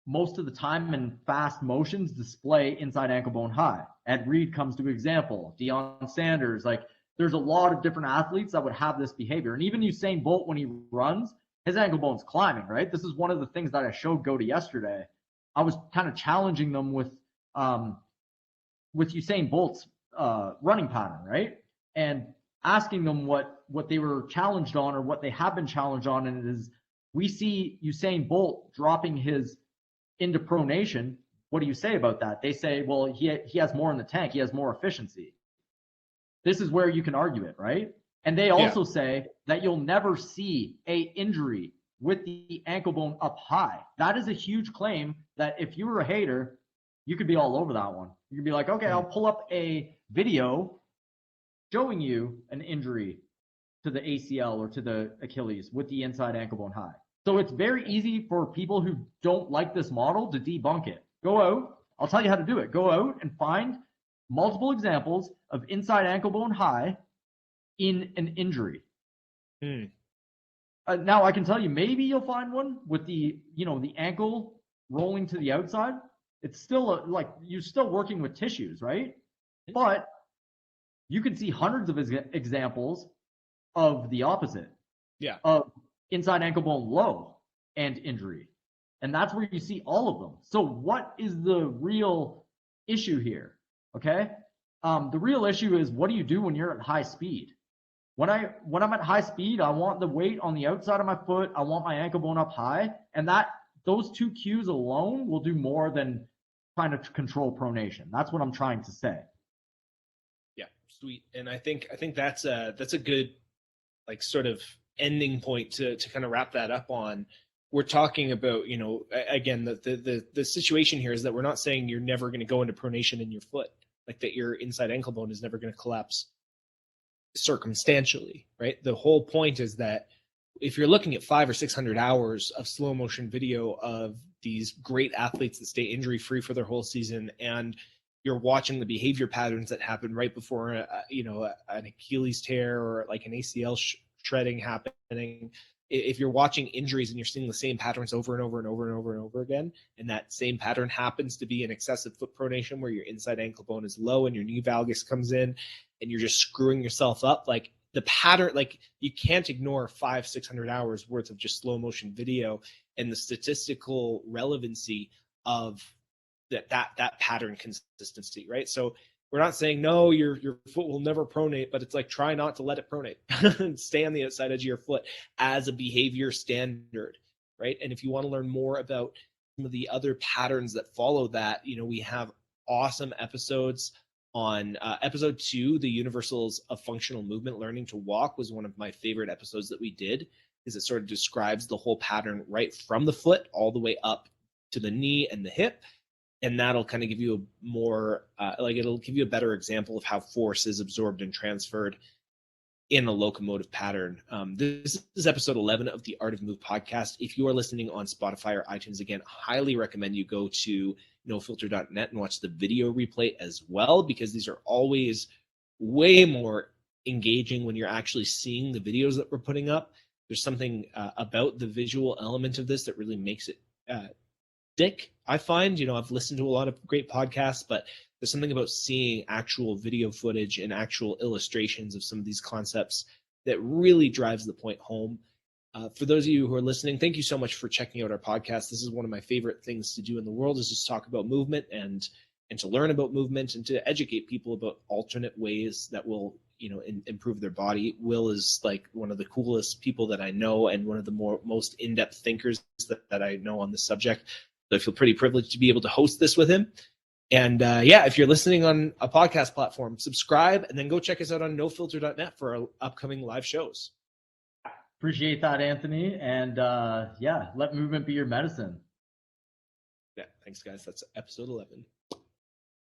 most of the time in fast motions display inside ankle bone high. Ed Reed comes to example, Deion Sanders, like there's a lot of different athletes that would have this behavior. And even Usain Bolt, when he runs, his ankle bone's climbing, right? This is one of the things that I showed Goda yesterday. I was kind of challenging them with Usain Bolt's running pattern, right? And asking them what they were challenged on or what they have been challenged on. And it is, we see Usain Bolt dropping his into pronation. What do you say about that? They say, well, he has more in the tank. He has more efficiency. This is where you can argue it, right? And they also say that you'll never see a injury with the ankle bone up high. That is a huge claim that if you were a hater, you could be all over that one. You could be like, okay, I'll pull up a video showing you an injury to the ACL or to the Achilles with the inside ankle bone high. So it's very easy for people who don't like this model to debunk it. Go out, I'll tell you how to do it. Go out and find multiple examples of inside ankle bone high in an injury. Now I can tell you, maybe you'll find one with the ankle rolling to the outside. It's still you're still working with tissues, right? But you can see hundreds of examples of the opposite. Yeah. Of inside ankle bone low and injury. And that's where you see all of them. So what is the real issue here? Okay. The real issue is, what do you do when you're at high speed? When I'm at high speed, I want the weight on the outside of my foot. I want my ankle bone up high. And those two cues alone will do more than trying to control pronation. That's what I'm trying to say. Yeah, sweet. And I think that's a good sort of ending point to kind of wrap that up on. We're talking about, again, the situation here is that we're not saying you're never going to go into pronation in your foot, like that your inside ankle bone is never going to collapse circumstantially, right? The whole point is that if you're looking at 500 or 600 hours of slow motion video of these great athletes that stay injury free for their whole season, and you're watching the behavior patterns that happen right before an Achilles tear or like an ACL shredding happening, if you're watching injuries and you're seeing the same patterns over and over and over and over and over again, and that same pattern happens to be an excessive foot pronation where your inside ankle bone is low and your knee valgus comes in and you're just screwing yourself up, like the pattern, like you can't ignore 500-600 hours worth of just slow motion video and the statistical relevancy of that pattern consistency, right? So we're not saying, no, your foot will never pronate, but it's like, try not to let it pronate and stay on the outside edge of your foot as a behavior standard, right? And if you want to learn more about some of the other patterns that follow that, we have awesome episodes on episode 2, the universals of functional movement. Learning to walk was one of my favorite episodes that we did, because it sort of describes the whole pattern right from the foot all the way up to the knee and the hip. And that'll kind of give you a more, it'll give you a better example of how force is absorbed and transferred in a locomotive pattern. This is episode 11 of the Art of Move podcast. If you are listening on Spotify or iTunes, again, highly recommend you go to nofilter.net and watch the video replay as well, because these are always way more engaging when you're actually seeing the videos that we're putting up. There's something about the visual element of this that really makes it stick, I find. I've listened to a lot of great podcasts, but there's something about seeing actual video footage and actual illustrations of some of these concepts that really drives the point home. For those of you who are listening, thank you so much for checking out our podcast. This is one of my favorite things to do in the world, is just talk about movement and to learn about movement and to educate people about alternate ways that will, improve their body. Will is like one of the coolest people that I know and one of the most in-depth thinkers that I know on this subject. So I feel pretty privileged to be able to host this with him. And if you're listening on a podcast platform, subscribe and then go check us out on nofilter.net for our upcoming live shows. Appreciate that, Anthony. And let movement be your medicine. Yeah, thanks, guys. That's episode 11.